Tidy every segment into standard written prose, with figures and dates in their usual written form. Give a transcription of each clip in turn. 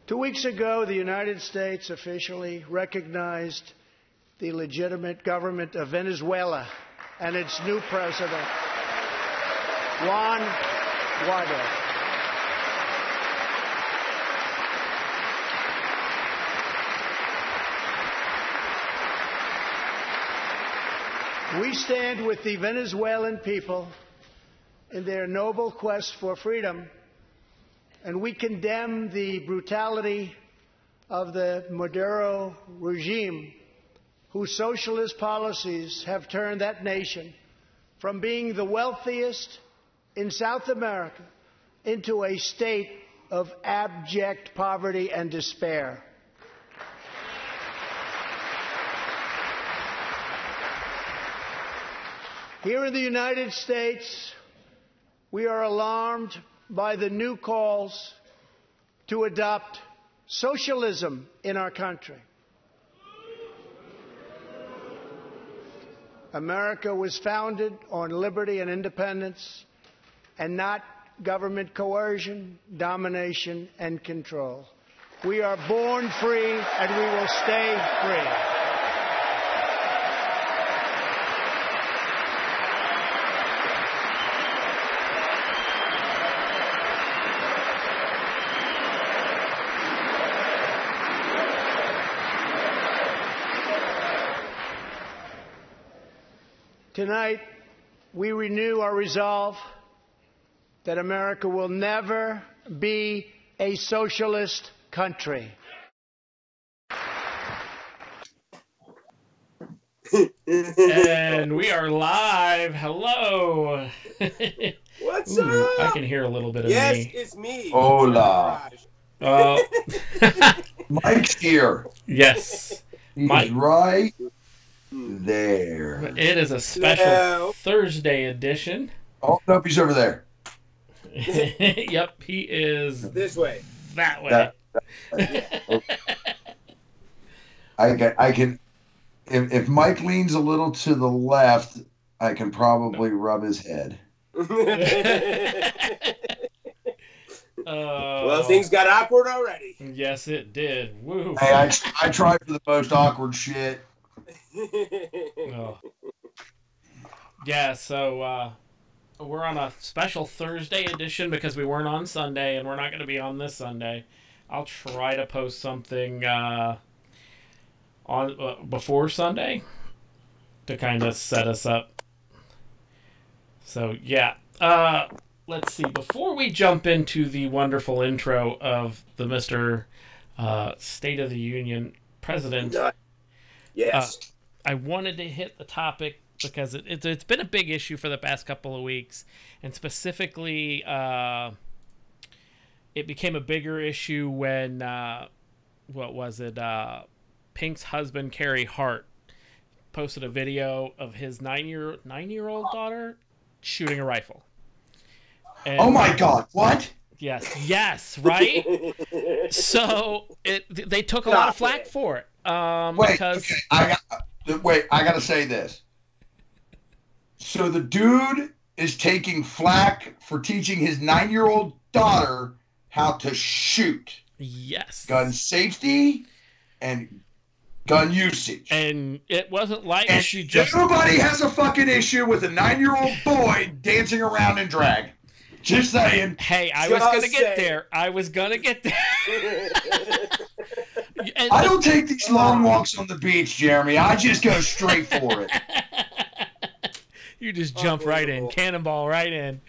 2 weeks ago, the United States officially recognized the legitimate government of Venezuela and its new president, Juan Guaido. We stand with the Venezuelan people in their noble quest for freedom, and we condemn the brutality of the Maduro regime, whose socialist policies have turned that nation from being the wealthiest in South America into a state of abject poverty and despair. Here in the United States, we are alarmed by the new calls to adopt socialism in our country. America was founded on liberty and independence, and not government coercion, domination, and control. We are born free, and we will stay free. Tonight, we renew our resolve that America will never be a socialist country. And we are live. Hello. What's up? I can hear a little bit of yes, me. Yes, it's me. Hola. Mike's here. Yes. He's Mike. right there. It is a special Thursday edition. Oh, nope, he's over there. Yep, he is this way. That way. I can. If Mike leans a little to the left, I can probably rub his head. Well, things got awkward already. Yes, it did. Woo. Hey, I tried for the most awkward shit. Oh. Yeah, so we're on a special Thursday edition because we weren't on Sunday, and we're not going to be on this Sunday. I'll try to post something on before Sunday to kind of set us up. So yeah, let's see. Before we jump into the wonderful intro of the Mr. State of the Union President, yes, I wanted to hit the topic because it's been a big issue for the past couple of weeks, and specifically, it became a bigger issue when Pink's husband Carey Hart posted a video of his nine-year-old daughter shooting a rifle. And, oh my God! What? Yes, right. So they took a lot of flack for it. Because I gotta say this. So the dude is taking flack for teaching his 9-year-old daughter how to shoot. Yes. Gun safety and gun usage. And it wasn't like and she just... Nobody has a fucking issue with a 9-year-old boy dancing around in drag. Just saying. Hey, I was going to get there. I was going to get there. I don't take these long walks on the beach, Jeremy. I just go straight for it. You just jump right in. Cannonball right in.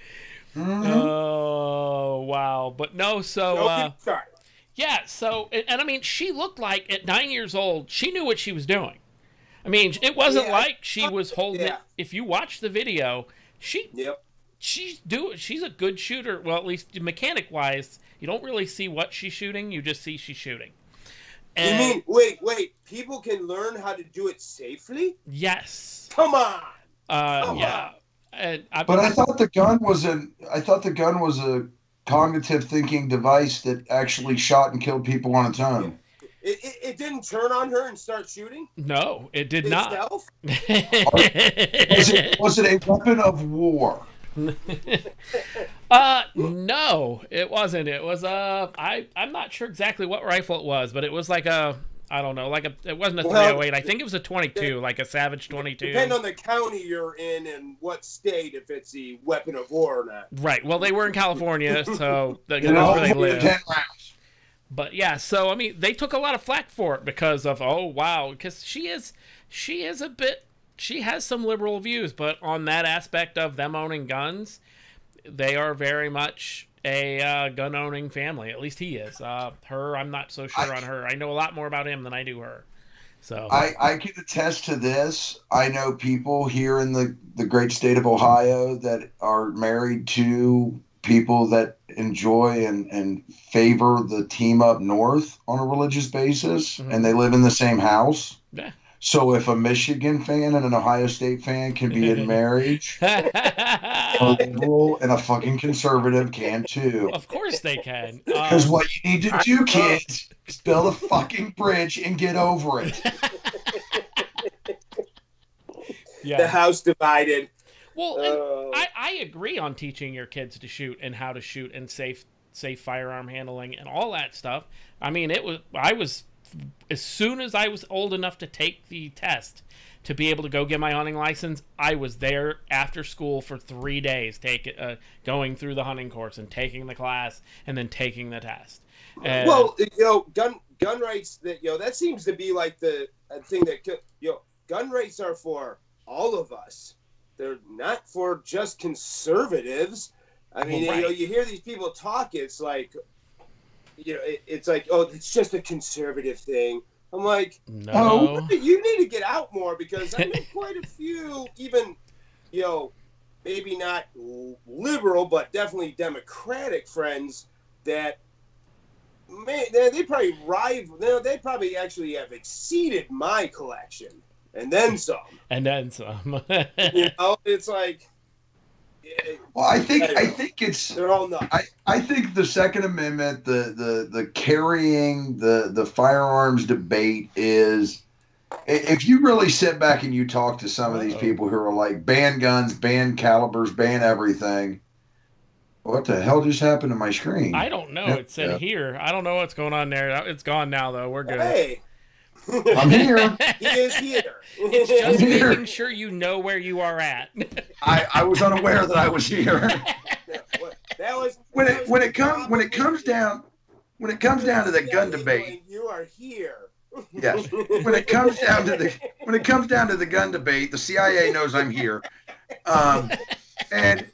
Mm-hmm. Oh, wow. But no, so... yeah, so... And I mean, she looked like, at 9 years old, she knew what she was doing. I mean, it wasn't like she was holding it. If you watch the video, she's a good shooter. Well, at least mechanic-wise, you don't really see what she's shooting. You just see she's shooting. And, you mean, wait, people can learn how to do it safely? Yes. Come on. Yeah. But I thought the gun was a cognitive thinking device that actually shot and killed people on its own. It didn't turn on her and start shooting? No, it did not. Was it a weapon of war? No, it wasn't. It was I'm not sure exactly what rifle it was, but it was like a, I don't know, it wasn't a 308. I think it was a 22, like a Savage 22. Depend on the county you're in and what state, if it's the weapon of war or not. Right. Well, they were in California, so that's where they live. 10 rounds. But yeah, so I mean, they took a lot of flack for it because of, oh wow, because she has some liberal views, but on that aspect of them owning guns, they are very much a gun-owning family. At least he is. Her, I'm not so sure on her. I know a lot more about him than I do her. So I can attest to this. I know people here in the great state of Ohio that are married to people that enjoy and favor the team up north on a religious basis, and they live in the same house. Yeah. So if a Michigan fan and an Ohio State fan can be in marriage, a liberal and a fucking conservative can too. Of course they can. Because what you need to do, kids, is build a fucking bridge and get over it. Yeah. The house divided. Well, and I agree on teaching your kids to shoot and how to shoot and safe firearm handling and all that stuff. I mean, I was as soon as I was old enough to take the test to be able to go get my hunting license, I was there after school for 3 days, going through the hunting course and taking the class and then taking the test. And, well, gun rights, that seems to be like the thing that, gun rights are for all of us. They're not for just conservatives. I mean, right. You hear these people talk, it's like, it's like, oh, it's just a conservative thing. I'm like, no, you need to get out more, because I know quite a few, even, maybe not liberal, but definitely Democratic friends that they probably actually have exceeded my collection. And then some. And then some. It's like. Well, I think it's. They're all nuts. I think the Second Amendment, the carrying the firearms debate is, if you really sit back and you talk to some of these people who are like, ban guns, ban calibers, ban everything. What the hell just happened to my screen? I don't know. It said here. I don't know what's going on there. It's gone now, though. We're good. Hey. I'm here. He is here. It's just making sure you know where you are at. I was unaware that I was here. When it comes down to the gun debate. You are here. Yes. When it comes down to the gun debate, the CIA knows I'm here. And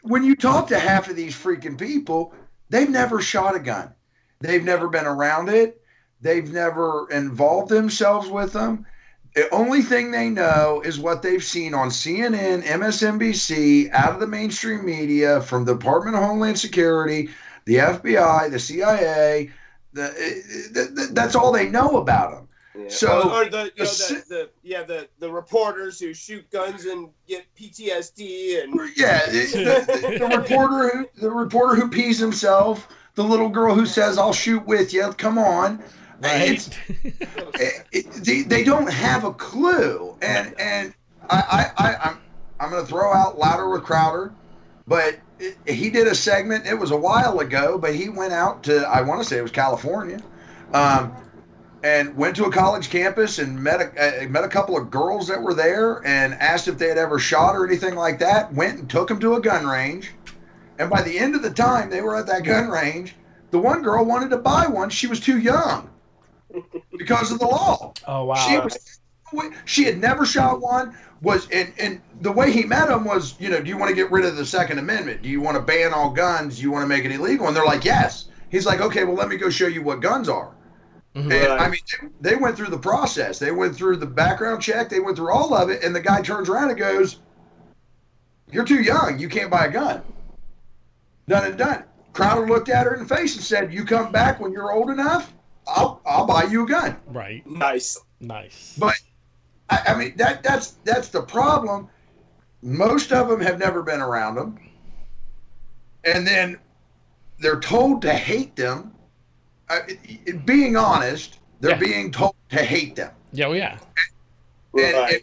when you talk to half of these freaking people, they've never shot a gun. They've never been around it. They've never involved themselves with them. The only thing they know is what they've seen on CNN, MSNBC, out of the mainstream media, from the Department of Homeland Security, the FBI, the CIA. That's all they know about them. Yeah. So, or the reporters who shoot guns and get PTSD, and the reporter who pees himself, the little girl who says, "I'll shoot with you." Come on. Right. They don't have a clue, and I'm going to throw out Louder with Crowder, but he did a segment. It was a while ago, but he went out to, I want to say it was California, and went to a college campus and met a couple of girls that were there and asked if they had ever shot or anything like that. Went and took them to a gun range, and by the end of the time they were at that gun range, the one girl wanted to buy one. She was too young. Because of the law. Oh wow! She had never shot one. And the way he met him was, do you want to get rid of the Second Amendment? Do you want to ban all guns? Do you want to make it illegal? And they're like, yes. He's like, okay, well, let me go show you what guns are. Mm-hmm. And I mean, they went through the process. They went through the background check. They went through all of it. And the guy turns around and goes, "You're too young. You can't buy a gun." Done and done. Crowder looked at her in the face and said, "You come back when you're old enough, I'll buy you a gun." Right. Nice. But I mean that's the problem. Most of them have never been around them, and then they're told to hate them. Being honest, they're being told to hate them. Yeah, well, yeah. And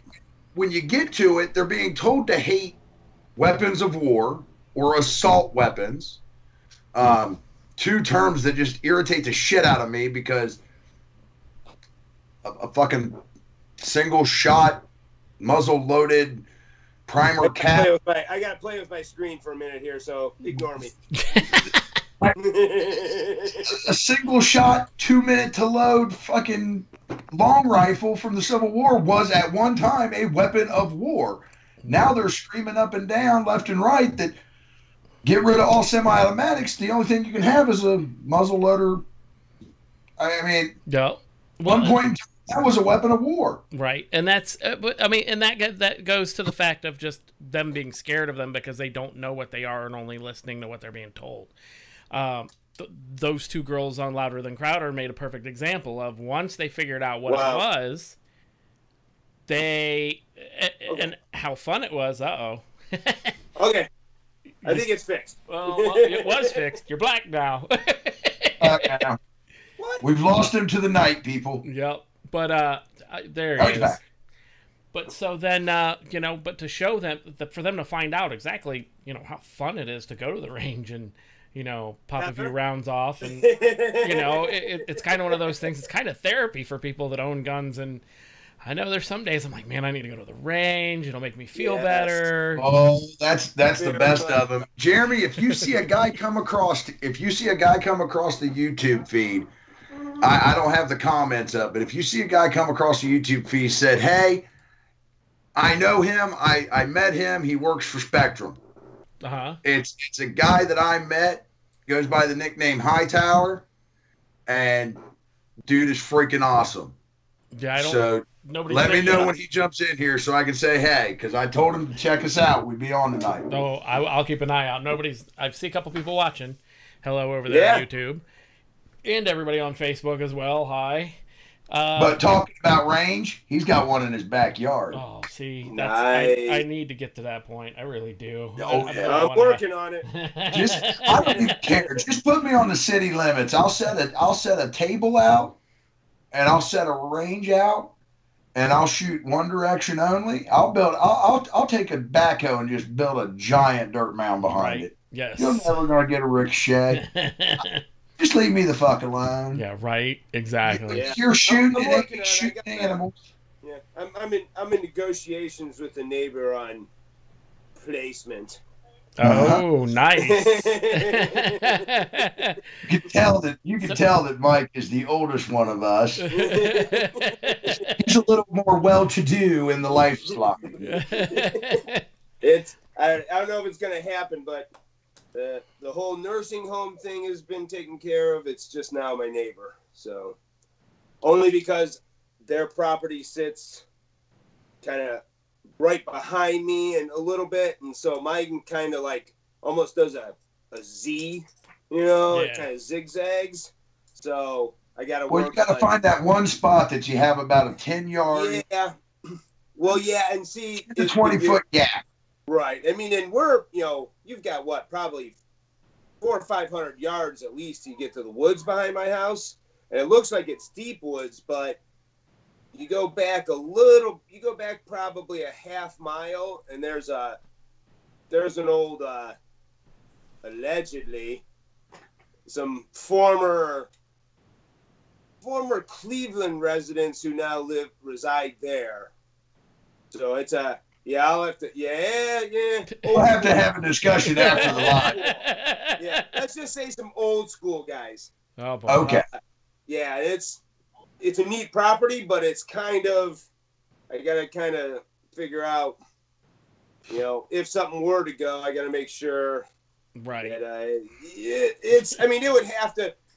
when you get to it, they're being told to hate weapons of war or assault weapons. Two terms that just irritate the shit out of me because a fucking single shot, muzzle loaded primer cap. I gotta play with my screen for a minute here, so ignore me. A single shot, 2 minute to load fucking long rifle from the Civil War was at one time a weapon of war. Now they're screaming up and down, left and right, that get rid of all semi-automatics. The only thing you can have is a muzzle loader. I mean, no. One point in time, that was a weapon of war. Right, and that's, I mean, and that goes to the fact of just them being scared of them because they don't know what they are and only listening to what they're being told. Those two girls on Louder Than Crowder made a perfect example of once they figured out what it was, and how fun it was. Okay. I think it's fixed. Well, it was fixed. You're black now. What? We've lost him to the night, people. Yep. But there he is. Back. But so then, but to show them, for them to find out exactly, how fun it is to go to the range and, pop a few rounds off. And, it's kind of one of those things. It's kind of therapy for people that own guns. And I know there's some days I'm like, man, I need to go to the range. It'll make me feel better. Oh, that's the best of them. Jeremy, if you see a guy come across the YouTube feed, I don't have the comments up, but if you see a guy come across the YouTube feed, said, hey, I know him. I met him. He works for Spectrum. Uh-huh. It's a guy that I met, goes by the nickname Hightower, and dude is freaking awesome. Yeah, let me know when he jumps in here so I can say hey, because I told him to check us out. We'd be on tonight. Oh, I'll keep an eye out. I see a couple people watching. Hello over there on YouTube. And everybody on Facebook as well. Hi. But talking about range, he's got one in his backyard. Oh, see, nice. I need to get to that point. I really do. I'm working on it. I don't even care. Just put me on the city limits. I'll set a table out, and I'll set a range out, and I'll shoot one direction only. I'll take a backhoe and just build a giant dirt mound behind it. Yes. You're never gonna get a ricochet. Just leave me the fuck alone. Yeah, right. Exactly. Yeah. You're shooting animals. Yeah, I'm in negotiations with the neighbor on placement. Oh, nice. You can tell that Mike is the oldest one of us. He's a little more well-to-do in the lifestyle. I don't know if it's going to happen, but the whole nursing home thing has been taken care of. It's just now my neighbor. So only because their property sits kind of right behind me and a little bit, and so mine kind of like almost does a Z, it kind of zigzags. So I got to work. Well, you got to find that one spot that you have about a 10-yard. Yeah. Well, yeah, and see the 20-foot gap. Right. I mean, and we're, you've got what, probably 400 or 500 yards at least to get to the woods behind my house, and it looks like it's deep woods, but you go back probably a half mile, and there's an old, allegedly, some former Cleveland residents who now reside there. So it's I'll have to, We'll have to have a discussion after the live. Yeah, let's just say some old school guys. Oh, boy. Okay. It's a neat property, but it's I gotta kind of figure out, if something were to go, I gotta make sure. Right. That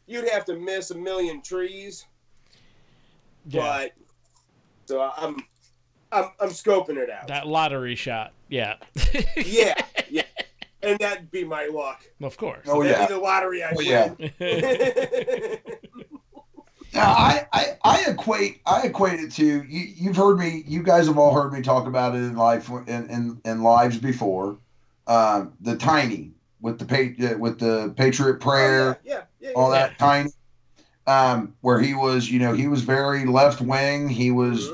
you'd have to miss a million trees. Yeah. But so I'm scoping it out. That lottery shot. Yeah. yeah. And that'd be my luck. Of course. Oh, that'd be the lottery I win. Yeah. Now, I equate it to you've heard me. You guys have all heard me talk about it in life in lives before. The Tiny with the Patriot Prayer, all that Tiny, where he was very left wing. He was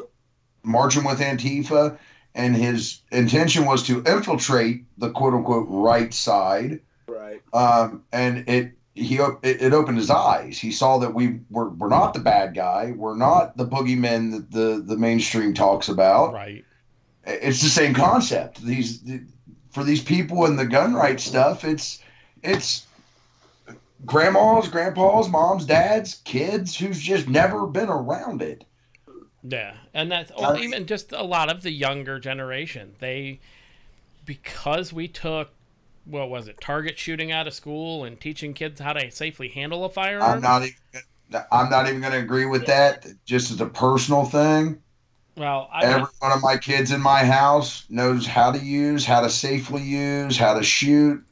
marching with Antifa, and his intention was to infiltrate the quote unquote right side. Right. And it opened his eyes. He saw that we're not the bad guy. We're not the boogeymen that the mainstream talks about. Right. It's the same concept. For these people in the gun rights stuff, it's grandmas, grandpas, moms, dads, kids who's just never been around it. Yeah, and that's even just a lot of the younger generation. Because we took, what was it, target shooting out of school and teaching kids how to safely handle a firearm. I'm not even going to agree with that. Just as a personal thing. Well, every one of my kids in my house knows how to use, how to safely use, how to shoot.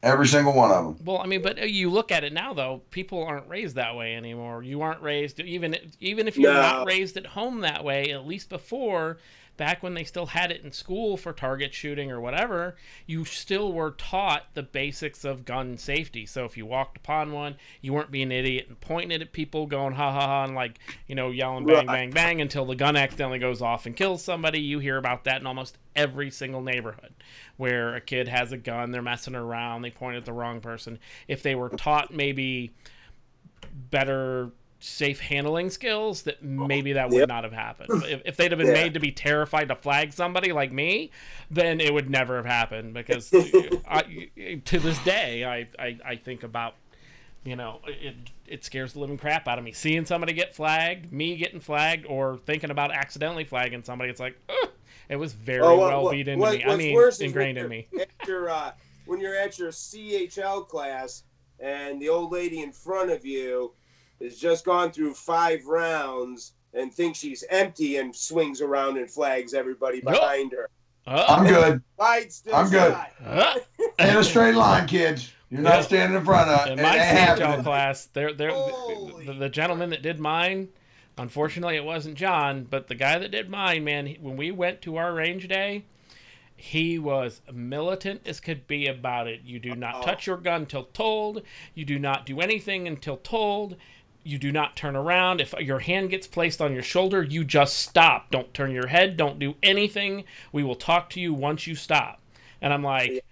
Every single one of them. Well, I mean, but you look at it now, though. People aren't raised that way anymore. You aren't raised, even if you're not raised at home that way. At least before, back when they still had it in school for target shooting or whatever, you still were taught the basics of gun safety. So if you walked upon one, you weren't being an idiot and pointing it at people, going ha ha ha, and like, you know, yelling bang bang bang until the gun accidentally goes off and kills somebody. You hear about that in almost every single neighborhood where a kid has a gun, they're messing around, they point at the wrong person. If they were taught maybe better safe handling skills, that maybe that would not have happened. If they'd have been made to be terrified to flag somebody like me, then it would never have happened, because to this day I think about, you know, it scares the living crap out of me seeing somebody get flagged, me getting flagged, or thinking about accidentally flagging somebody. It's like, ugh. It was very well beat into me. I mean, ingrained in me. When you're at your CHL class and the old lady in front of you has just gone through 5 rounds and thinks she's empty and swings around and flags everybody behind her. I'm good. I'm good. In a straight line, kids. You're not standing in front of. In my CHL class, the gentleman that did mine, unfortunately, it wasn't John, but the guy that did mine, man, when we went to our range day, he was militant as could be about it. You do not touch your gun till told. You do not do anything until told. You do not turn around. If your hand gets placed on your shoulder, you just stop. Don't turn your head. Don't do anything. We will talk to you once you stop. And I'm like,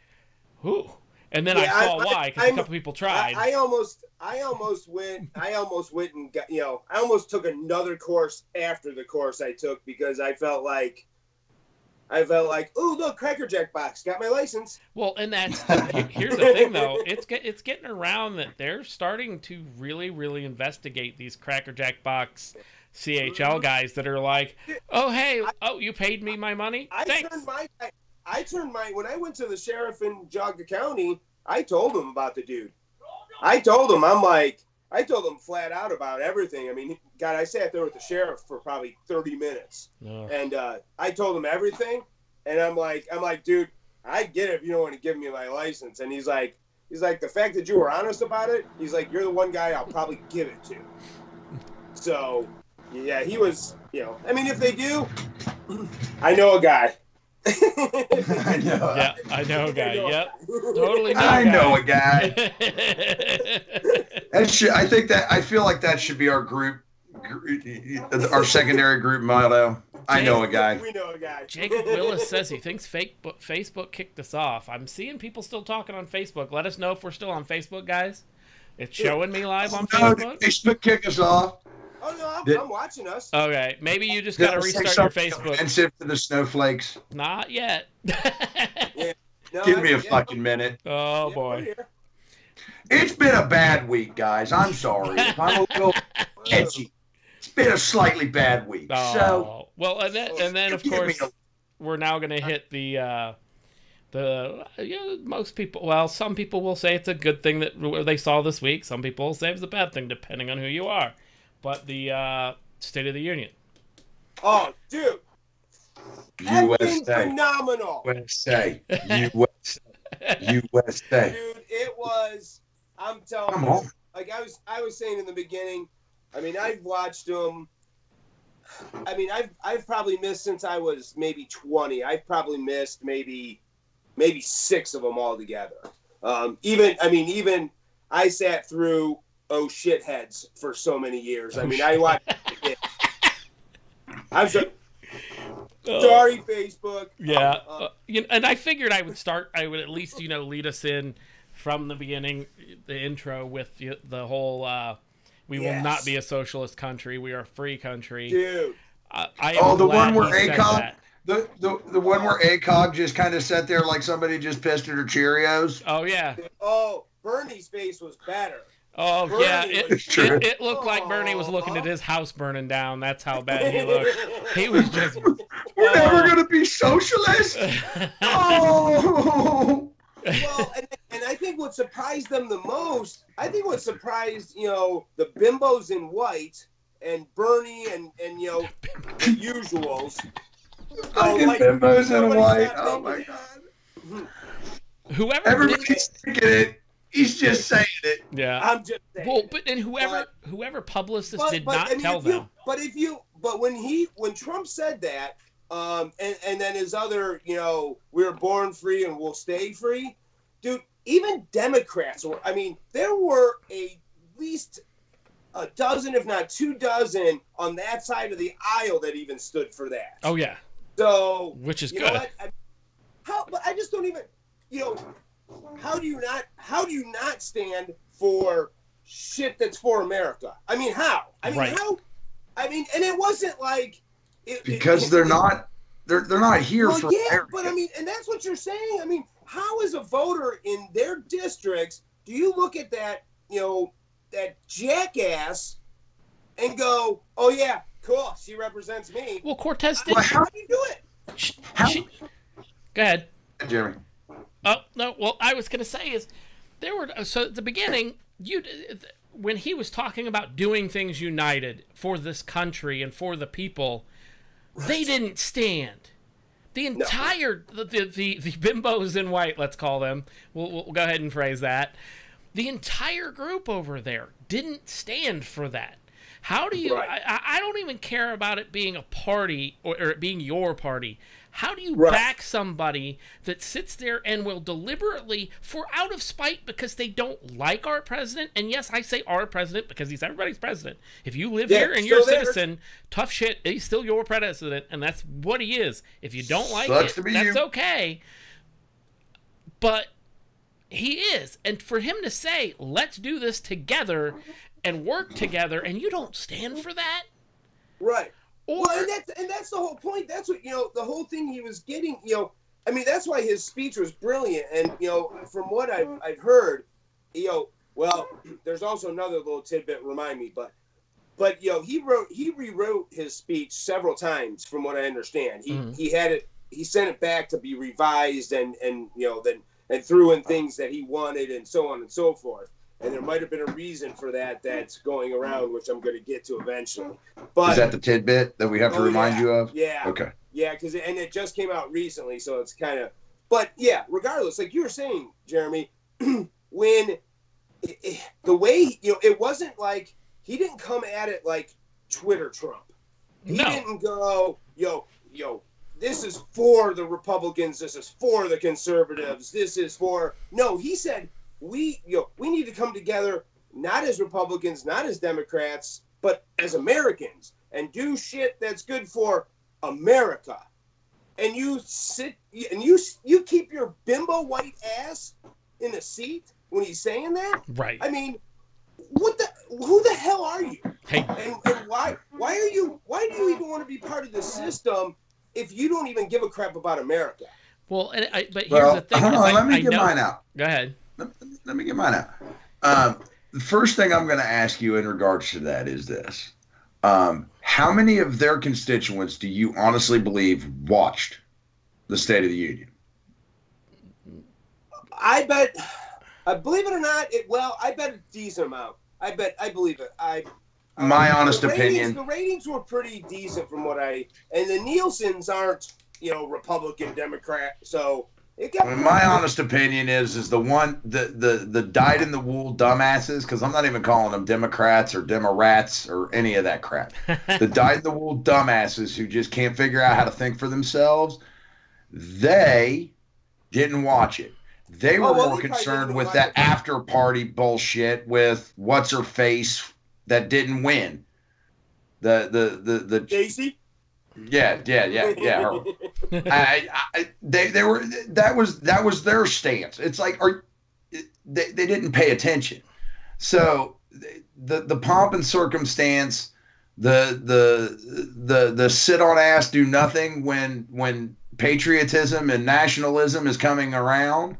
whoo. And then I saw why, because a couple people tried. I almost went and got, you know, I almost took another course after the course I took, because I felt like, oh, look, Cracker Jack box, got my license. Well, and here's the thing, though. It's getting around that they're starting to really, really investigate these Cracker Jack box CHL guys that are like, oh, hey, you paid me my money? Thanks. When I went to the sheriff in Geauga County, I told him about the dude. I told him flat out about everything. I mean, God, I sat there with the sheriff for probably 30 minutes. And I told him everything. And I'm like, dude, I get it if you don't want to give me my license. And he's like, the fact that you were honest about it, he's like, you're the one guy I'll probably give it to. So, yeah, he was, you know, I mean, if they do, I know a guy. I know. Yeah, I know a guy. Yep, totally. I know a guy. I feel like that should be our group, our secondary group motto. I know a guy. We know a guy. Jacob Willis says he thinks Facebook kicked us off. I'm seeing people still talking on Facebook. Let us know if we're still on Facebook, guys. It's showing me live on Facebook. Facebook kicked us off. Oh, no, I'm watching us. Okay, maybe you just got to restart your Facebook. Offensive to the snowflakes. Not yet. Yeah. No, Give me a fucking minute. Oh, boy. It's been a bad week, guys. I'm sorry. If I'm a little edgy. It's been a slightly bad week. Oh. So, well, and then of course, we're now going to hit most people, well, some people will say it's a good thing that they saw this week. Some people will say it's a bad thing, depending on who you are. But the State of the Union. Oh, dude. USA. Phenomenal. USA. USA. Dude, it was, I'm telling you. Like I was saying in the beginning, I mean, I've watched them. I mean, I've probably missed since I was maybe 20. I've probably missed maybe 6 of them altogether. Even I sat through Oh Shitheads for so many years. I mean, I watched it. Sorry, Facebook. Yeah, and I figured I would at least lead us in from the beginning, the intro with the whole we will not be a socialist country, we are a free country, dude. The one where ACOG, the one where ACOG just kind of sat there like somebody just pissed at her Cheerios. Oh yeah. Oh, Bernie's face was better. Oh Bernie yeah, it looked like Bernie was looking at his house burning down. That's how bad he looked. He was just. We're never gonna be socialists. Oh. Well, and I think what surprised them the most, the bimbos in white and Bernie and the usuals. Bimbos in white. Oh my God. Whoever everybody's thinking it. He's just saying it. Yeah. I'm just saying. Well, and whoever published this did not tell them. But when Trump said that, and then his other, we're born free and we'll stay free, dude. Even Democrats there were at least a dozen, if not 24, on that side of the aisle that even stood for that. Oh yeah. So which is good. But I just don't even, How do you not stand for shit that's for America? I mean, how? I mean, right. How? I mean, and it wasn't like because they're not here for America. But I mean, and that's what you're saying. I mean, how as a voter in their districts do you look at that, that jackass and go, oh yeah, cool, she represents me? Well, Cortez did. How do you do it? Go ahead, Jeremy. Oh no! Well, I was going to say is so at the beginning when he was talking about doing things united for this country and for the people, they didn't stand. The entire the bimbos in white, let's call them. We'll go ahead and phrase that. The entire group over there didn't stand for that. How do you? Right. I don't even care about it being a party or it being your party. How do you back somebody that sits there and will deliberately, out of spite because they don't like our president, and yes, I say our president because he's everybody's president. If you live here and you're a citizen, tough shit, he's still your president, and that's what he is. If you don't like it, that's okay. But he is. And for him to say, let's do this together and work together, and you don't stand for that? Right. And that's the whole point. That's what, the whole thing he was getting, that's why his speech was brilliant. And, from what I've heard, well, there's also another little tidbit, remind me, but he rewrote his speech several times from what I understand. He sent it back to be revised and threw in things that he wanted and so on and so forth. And there might have been a reason for that that's going around, which I'm going to get to eventually. But is that the tidbit that we have to remind you of? Yeah. Okay. Yeah, because it just came out recently, so it's kind of. But yeah, regardless, like you were saying, Jeremy, when the way it wasn't like he didn't come at it like Twitter Trump. He didn't go, this is for the Republicans, this is for the conservatives, this is for. No, he said. We need to come together, not as Republicans, not as Democrats, but as Americans, and do shit that's good for America. And you sit and you keep your bimbo white ass in a seat when he's saying that. Right. I mean, who the hell are you? Hey. And why do you even want to be part of the system if you don't even give a crap about America? Well, but here's the thing. Hold on, let me get mine out. Go ahead. Let me get mine out. The first thing I'm going to ask you in regards to that is this. How many of their constituents do you honestly believe watched the State of the Union? I bet, believe it or not, I bet a decent amount. I believe it. My honest opinion. The ratings were pretty decent from what and the Nielsen's aren't, Republican, Democrat, so. My honest opinion is the dyed-in-the-wool dumbasses, because I'm not even calling them Democrats or Demorats or any of that crap. The dyed-in-the-wool dumbasses who just can't figure out how to think for themselves, they didn't watch it. They were more concerned with that after-party bullshit with what's-her-face that didn't win. The Casey? Yeah. Her. That was their stance. It's like, they didn't pay attention. So the pomp and circumstance, the sit on ass, do nothing when patriotism and nationalism is coming around.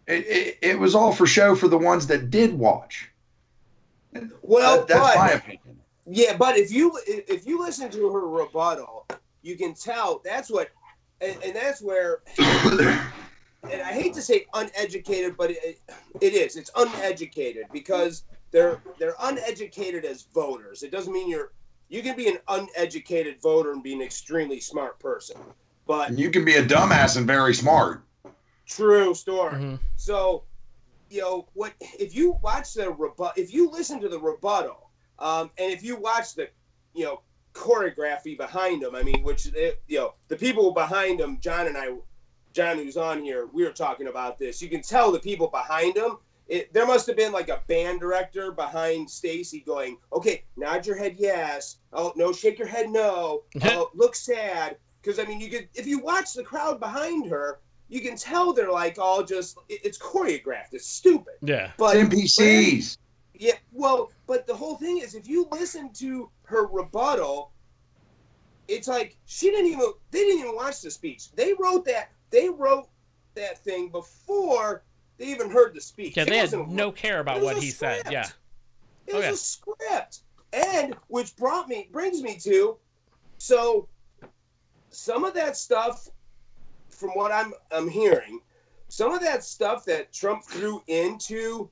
It was all for show for the ones that did watch. Well, that's my opinion. Yeah, but if you listen to her rebuttal, you can tell that's what, and that's where, and I hate to say uneducated, but it is. It's uneducated because they're uneducated as voters. It doesn't mean you can be an uneducated voter and be an extremely smart person, but you can be a dumbass and very smart. True story. Mm-hmm. So, what if you watch if you listen to the rebuttal, and if you watch the, choreography behind them, I mean, which the people behind them, John who's on here, we were talking about this. You can tell the people behind them. There must have been like a band director behind Stacey going, "Okay, nod your head yes. Oh no, shake your head no. Oh, look sad." Because I mean, if you watch the crowd behind her, you can tell they're like all just, it's choreographed. It's stupid. Yeah. But NPCs. Yeah. Well, but the whole thing is, if you listen to her rebuttal, it's like they didn't even watch the speech. They wrote that thing before they even heard the speech. Yeah, they had no care about what he said. Yeah. It was a script. And which brings me to, so some of that stuff, from what I'm hearing, some of that stuff that Trump threw into,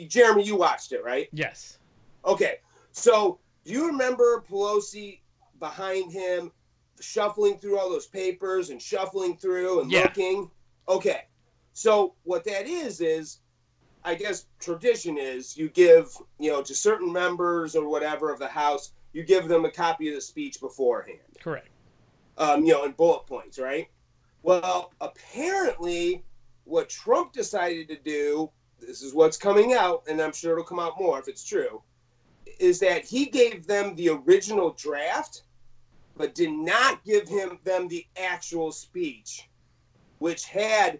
Jeremy, you watched it, right? Yes. Okay. So do you remember Pelosi behind him shuffling through all those papers and shuffling through and looking? Okay. So what that is I guess tradition is you give, to certain members or whatever of the House, you give them a copy of the speech beforehand. Correct. In bullet points, right? Well, apparently what Trump decided to do, this is what's coming out, and I'm sure it'll come out more if it's true, is that he gave them the original draft, but did not give them the actual speech, which had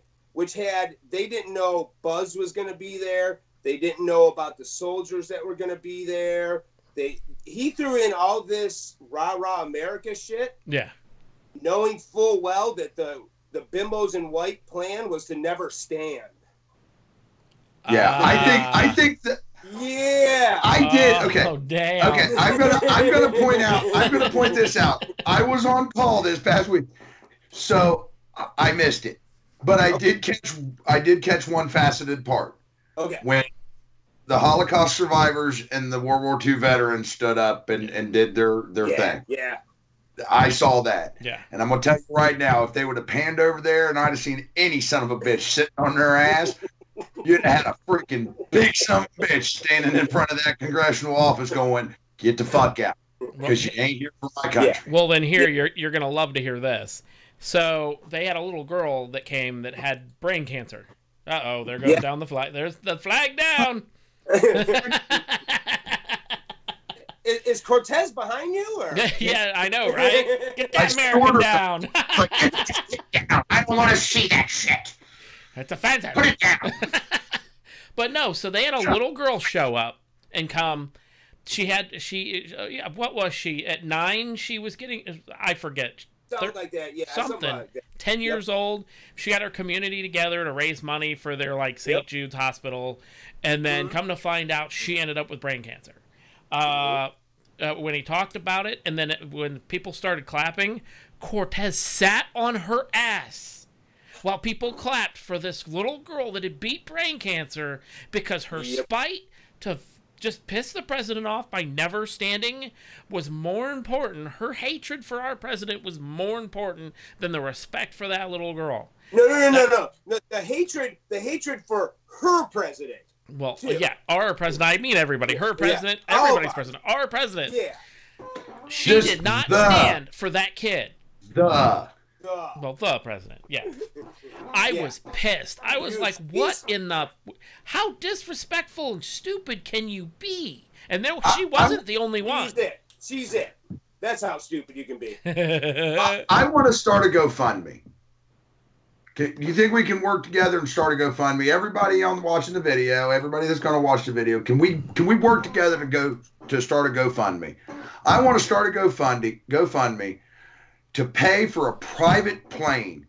they didn't know Buzz was going to be there. They didn't know about the soldiers that were going to be there. He threw in all this rah-rah America shit. Yeah. Knowing full well that the bimbos in white plan was to never stand. Yeah, I think that. Yeah, I did. Okay. Oh damn. Okay, I'm gonna point this out. I was on call this past week, so I missed it, but I did catch one faceted part. Okay. When the Holocaust survivors and the World War II veterans stood up and did their thing. Yeah. I saw that. Yeah. And I'm going to tell you right now, if they would have panned over there and I'd have seen any son of a bitch sitting on their ass, you'd have had a freaking big son of a bitch standing in front of that congressional office going, "Get the fuck out, because you ain't here for my country." Yeah. Well, then here, you're going to love to hear this. So they had a little girl that came that had brain cancer. Uh-oh, there goes down the flag. There's the flag down. Is Cortez behind you? Or? Yeah, I know, right? Get that American down. I don't want to see that shit. It's offensive. Put it down. But no, so they had a little girl show up and come. What was she? At 9, she was getting, I forget. Something like that, yeah. Something. Like that. 10 years old. She got her community together to raise money for their, St. Jude's Hospital. And then come to find out, she ended up with brain cancer. When he talked about it, and then when people started clapping, Cortez sat on her ass while people clapped for this little girl that had beat brain cancer because her spite to just piss the president off by never standing was more important. Her hatred for our president was more important than the respect for that little girl. No. The hatred for her president. Well, yeah, our president. I mean everybody. Her president, everybody's president. Our president. Yeah. She did not stand for that kid. The president. Yeah. I was pissed. I was like, what in the... How disrespectful and stupid can you be? And then she wasn't the only one. She's it. That's how stupid you can be. I want to start a GoFundMe. Do you think we can work together and start a GoFundMe? Everybody watching the video, everybody that's going to watch the video, can we work together to start a GoFundMe? I want to start a GoFundMe to pay for a private plane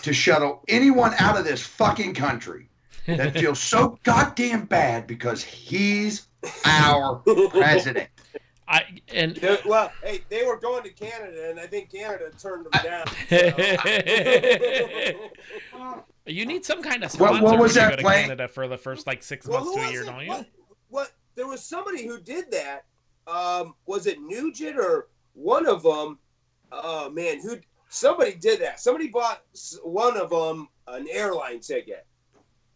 to shuttle anyone out of this fucking country that feels so goddamn bad because he's our president. Well, hey, they were going to Canada, and I think Canada turned them down. You need some kind of sponsor what was when that you go to plane? Canada for the first like 6 months to a year, don't you? What? There was somebody who did that. Was it Nugent or one of them? Oh man, somebody did that. Somebody bought one of them an airline ticket.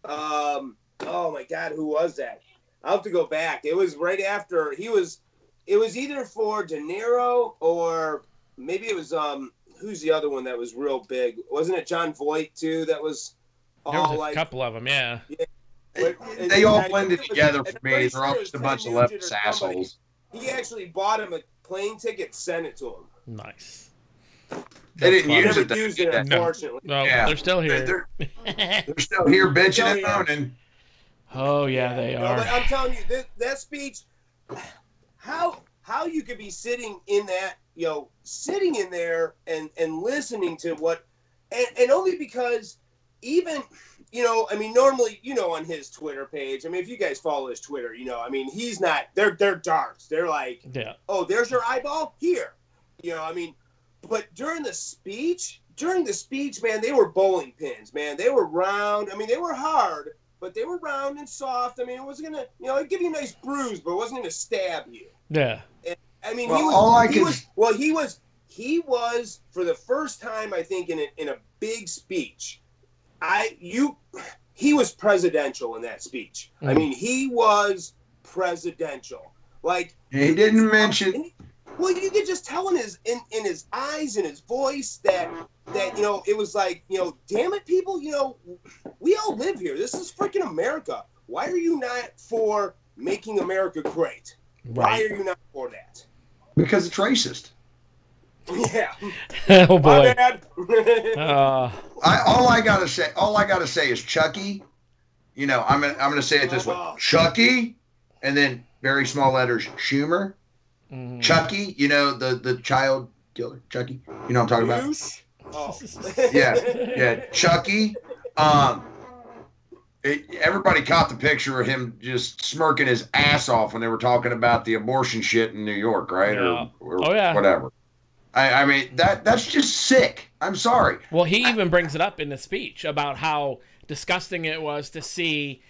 Oh my God, who was that? I'll have to go back. It was right after it was either for De Niro or maybe it was who's the other one that was real big? Wasn't it John Voight too? That was all there was a like couple of them, yeah. They all blended together for me. They're all just a bunch of leftist assholes. He actually bought him a plane ticket, sent it to him. Nice. They didn't use it. Used it, unfortunately. No, yeah. They're still here. They're still here bitching and moaning. Oh yeah, they are. But I'm telling you, that speech. How you could be sitting in that, sitting in there and listening to what, and only because even, I mean, normally, on his Twitter page, I mean, if you guys follow his Twitter, I mean, he's not, they're darts. They're like, yeah. Oh, there's your eyeball here. I mean, but during the speech, man, they were bowling pins, man. They were round. I mean, they were hard, but they were round and soft. I mean, it wasn't going to, it'd give you a nice bruise, but it wasn't going to stab you. Yeah. And, I mean, well, he was for the first time, I think, in a big speech. He was presidential in that speech. I mean, he was presidential. Like he didn't mention. Well, you could just tell in his eyes and his voice that it was like, damn it, people, we all live here. This is freaking America. Why are you not for making America great? Right. Why are you not for that? Because it's racist. Yeah. Oh boy. My bad. All I gotta say is Chucky. I'm gonna say it this way: Chucky, and then very small letters Schumer. Mm-hmm. Chucky, the child killer, Chucky. You know what I'm talking about? Oh. Yeah, Chucky. Everybody caught the picture of him just smirking his ass off when they were talking about the abortion shit in New York, right? Yeah. Or yeah. Whatever. I mean, that's just sick. I'm sorry. Well, he even brings it up in the speech about how disgusting it was to see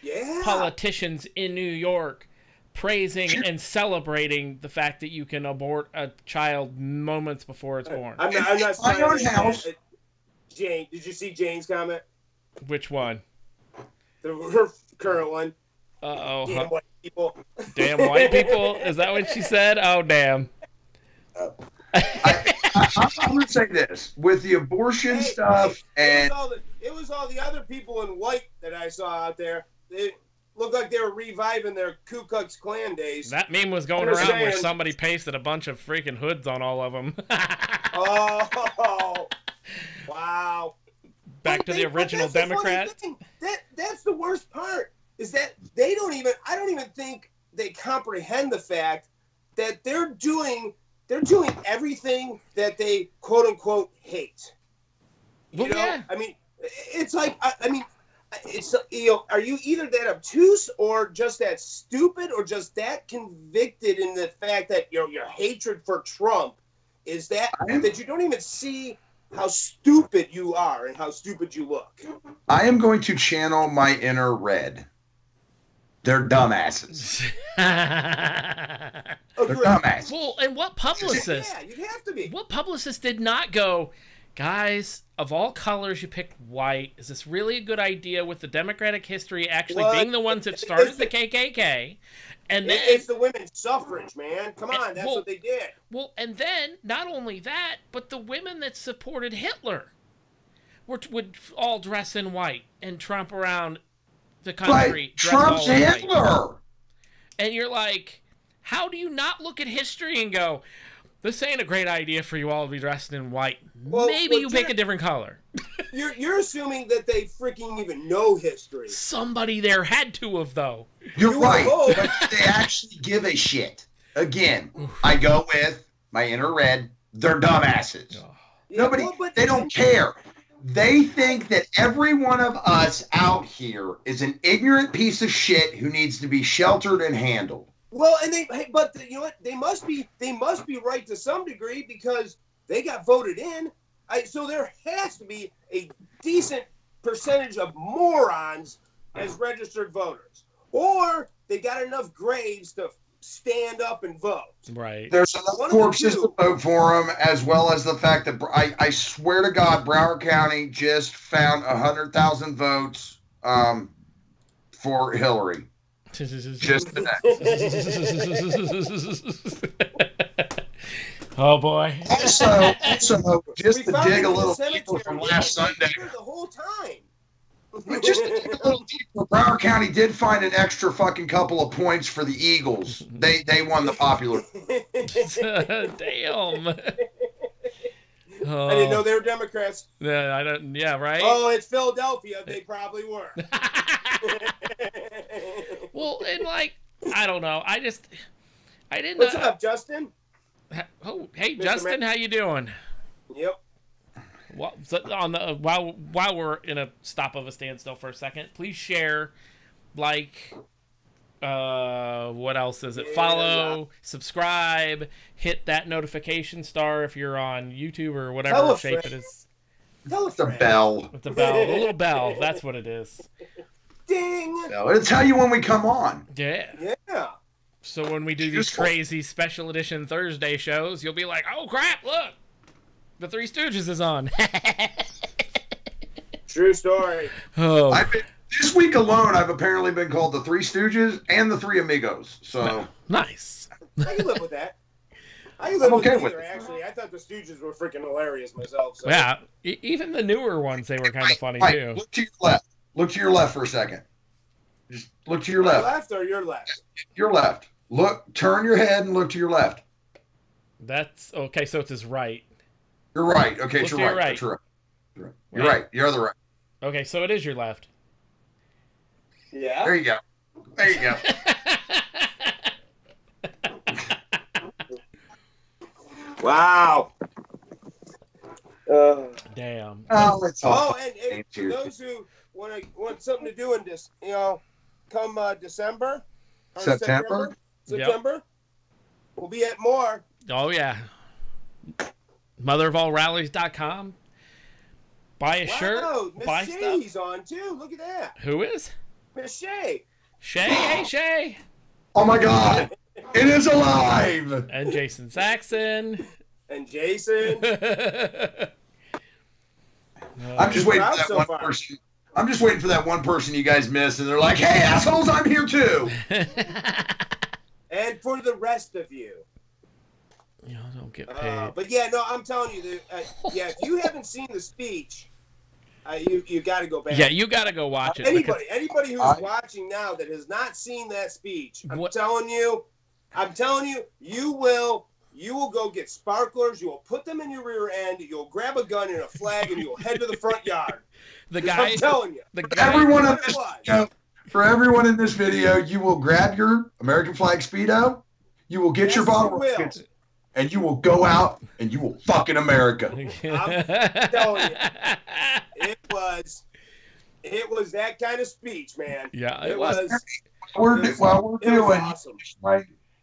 politicians in New York praising and celebrating the fact that you can abort a child moments before it's born. I'm not my own house. Jane, did you see Jane's comment? Which one? Her current one. Uh-oh. Damn white people. Damn white people? Is that what she said? Oh, damn. I'm going to say this. With the abortion stuff and... It was all the other people in white that I saw out there. They looked like they were reviving their Ku Klux Klan days. That meme was going around where somebody pasted a bunch of freaking hoods on all of them. Oh, wow. Back to the original Democrat. That's the worst part, is that I don't even think they comprehend the fact that they're doing everything that they quote unquote hate. Yeah. I mean, it's like, it's, are you either that obtuse or just that stupid or just that convicted in the fact that your hatred for Trump is that you don't even see how stupid you are and how stupid you look. I am going to channel my inner Red. They're dumbasses. They're dumbasses. Well, and what publicist? Yeah, you'd have to be. What publicist did not go, guys, of all colors, you picked white. Is this really a good idea with the Democratic history actually being the ones that started the KKK? And then, it's the women's suffrage, man. Come on, that's what they did. Well, and then, not only that, but the women that supported Hitler would all dress in white and tromp around the country. But Trump's Hitler! And you're like, how do you not look at history and go, This ain't a great idea for you all to be dressed in white. Well, maybe you pick a different color. You're assuming that they freaking even know history. Somebody there had to have, though. You're right, but they actually give a shit. Again, I go with my inner red. They're dumbasses. Nobody, they don't care. They think that every one of us out here is an ignorant piece of shit who needs to be sheltered and handled. Well, and you know what? They must be right to some degree because they got voted in. So there has to be a decent percentage of morons as registered voters, or they got enough graves to stand up and vote. Right. There's enough corpses to vote for them, as well as the fact that I swear to God, Broward County just found 100,000 votes for Hillary. Just today. Oh boy. Also, just to dig a little deeper from last Sunday. The whole time. Just to dig a little deeper, Broward County did find an extra fucking couple of points for the Eagles. They won the popular. Damn. I didn't know they were Democrats. Yeah, I don't. Yeah, right. Oh, it's Philadelphia. They probably were. Well, and like, I don't know. I didn't. What's up, Justin? Oh, hey, Mr. Justin, how you doing? Yep. Well, so while we're in a stop of a standstill for a second, please share, like, what else is it? Yeah, follow, subscribe, hit that notification star if you're on YouTube or whatever shape it is. It's a bell. It's a bell. A little bell. That's what it is. Ding. It'll tell you when we come on. Yeah. Yeah. So when we do these crazy special edition Thursday shows, you'll be like, oh, crap, look. The Three Stooges is on. True story. Oh. This week alone, I've apparently been called the Three Stooges and the Three Amigos. So nice. I can live with that. I can live with either, actually. I thought the Stooges were freaking hilarious myself. So. Yeah. Even the newer ones, they were kind of funny, too. Look to your left. Look to your left for a second. Just look to your left. My left or your left? Your left. Look, turn your head and look to your left. That's okay. So it's his right. You're right. Okay, it's your right. Right. That's right. You're right. You're the right. Okay, so it is your left. Yeah. There you go. There you go. Wow. Damn. Oh, it's all. Oh, and for those who want something to do in this, come December. September. Yep. We'll be at more. Oh yeah. Motherofallrallies.com. Buy a shirt. Miss buy Shay's stuff. on too. Look at that. Who is? Miss Shay. Shay. Hey Shay. Oh my God! It is alive. And Jason Saxon. And Jason. I'm just waiting for that one person. I'm just waiting for that one person you guys missed, and they're like, "Hey, assholes, I'm here too." And for the rest of you. Don't get paid. But yeah, no, I'm telling you, if you haven't seen the speech, you got to go back. Yeah, you got to go watch it. Anybody who's watching now that has not seen that speech, I'm telling you, you will go get sparklers. You will put them in your rear end. You'll grab a gun and a flag, and you'll head to the front yard. I'm telling you. For everyone in this video, you will grab your American flag Speedo. You will get your bottle rockets. And you will go out and you will fucking America. I'm telling you, it was that kind of speech, man. Yeah, it was. While we're doing, awesome.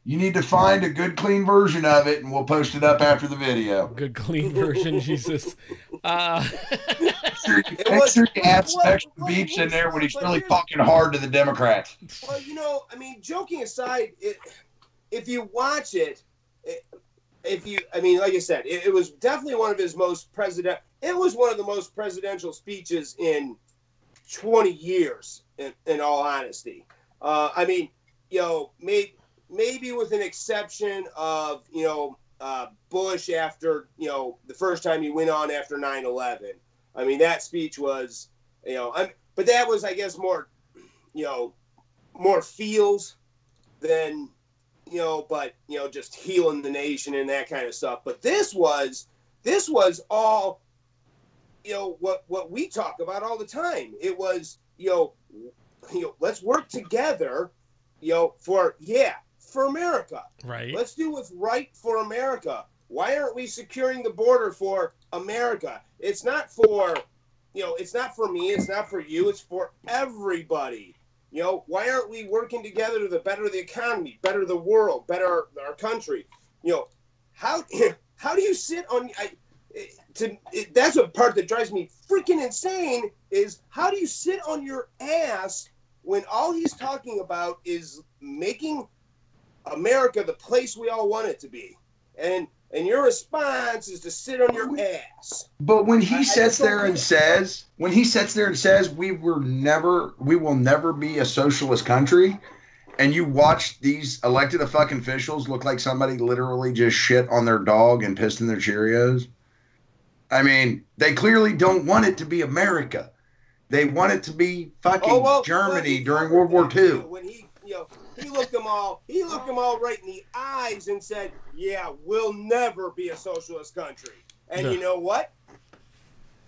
You need to find a good, clean version of it, and we'll post it up after the video. Good, clean version, Jesus. Make sure you add some extra beeps in there when he's really fucking hard to the Democrats. Well, joking aside, if you watch it. Like I said, it was definitely one of his most it was one of the most presidential speeches in 20 years, in all honesty. Maybe with an exception of, Bush after, the first time he went on after 9/11. That speech was, but that was, I guess, more feels than, but just healing the nation and that kind of stuff. But this was all, what we talk about all the time. It was, let's work together, for America. Right. Let's do what's right for America. Why aren't we securing the border for America? It's not for, it's not for me. It's not for you. It's for everybody. Why aren't we working together to better the economy, better the world, better our country? How do you sit on? That's a part that drives me freaking insane. Is how do you sit on your ass when all he's talking about is making America the place we all want it to be, and your response is to sit on your ass. But when he sits there and says, we will never be a socialist country, and you watch these elected fucking officials look like somebody literally just shit on their dog and pissed in their Cheerios. I mean, they clearly don't want it to be America. They want it to be fucking Germany during World War II. When he looked them all right in the eyes and said, "Yeah, we'll never be a socialist country." And you know what?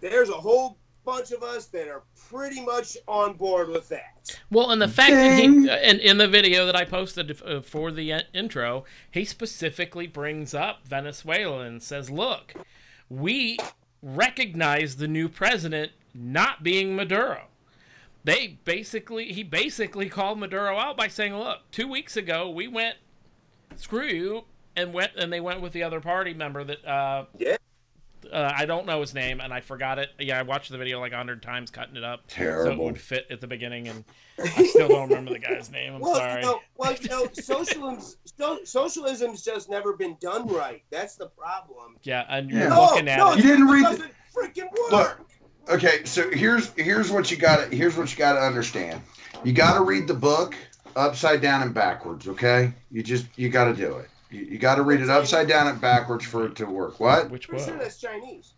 There's a whole bunch of us that are pretty much on board with that. Well, and the fact that he, and in the video that I posted for the intro, he specifically brings up Venezuela and says, "Look, we recognize the new president not being Maduro." He basically called Maduro out by saying, "Look, 2 weeks ago we went, screw you," and they went with the other party member that I don't know his name and I forgot it. Yeah, I watched the video like 100 times, cutting it up Terrible. So it would fit at the beginning, and I still don't remember the guy's name. I'm sorry. Socialism's just never been done right. That's the problem. Yeah, and you're looking at it. You didn't read it. Doesn't freaking work. Look. Okay, so here's what you gotta understand. You gotta read the book upside down and backwards. Okay, you gotta do it. You gotta read it upside down and backwards for it to work. What? Which book? That's Chinese.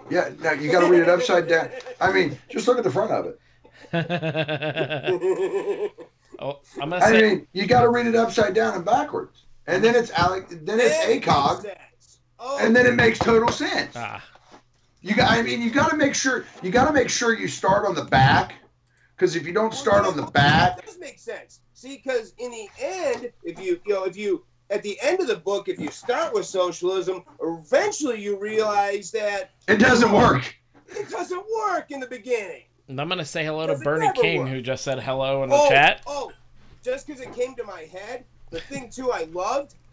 Yeah, no, you gotta read it upside down. I mean, just look at the front of it. I mean, you gotta read it upside down and backwards, and then it's ACOG, and then it makes total sense. You got to make sure you start on the back, because if you don't start on the back, that does make sense. See, because in the end, if you at the end of the book, if you start with socialism, eventually you realize that it doesn't work. It doesn't work in the beginning. And I'm gonna say hello to Bernie King, who just said hello in the chat. Just because it came to my head, the thing too I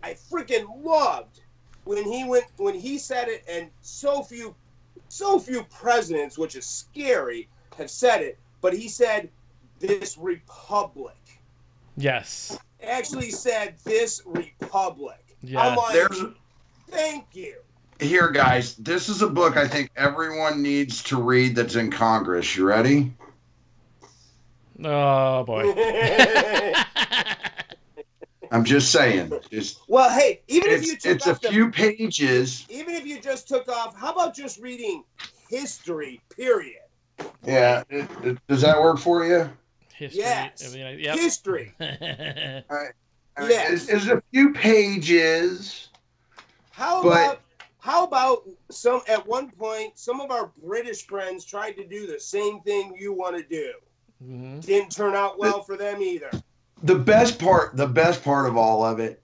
freaking loved when he said it, and so few presidents, which is scary, have said it, but he said, "This republic." Yes. Actually said, "This republic." Yes. I'm like, thank you. Here, guys, this is a book I think everyone needs to read that's in Congress. You ready? Oh, boy. I'm just saying. Well, hey, even if you took it's a few pages. Even if you just took off, how about just reading history, period? Yeah. Does that work for you? History. Yes. Yep. History. All right. Yes. It's a few pages. How about at one point, some of our British friends tried to do the same thing you want to do. Mm-hmm. Didn't turn out well for them either. The best part of all of it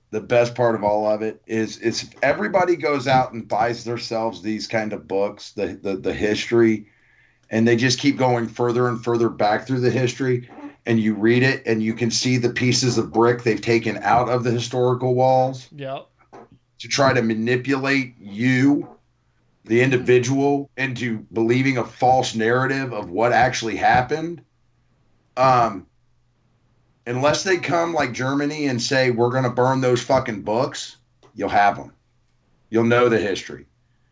is if everybody goes out and buys themselves these kind of books, the history, and they just keep going further and further back through the history, and you read it and you can see the pieces of brick they've taken out of the historical walls. Yep. To try to manipulate you, the individual, into believing a false narrative of what actually happened. Unless they come like Germany and say, we're going to burn those fucking books, you'll have them. You'll know the history.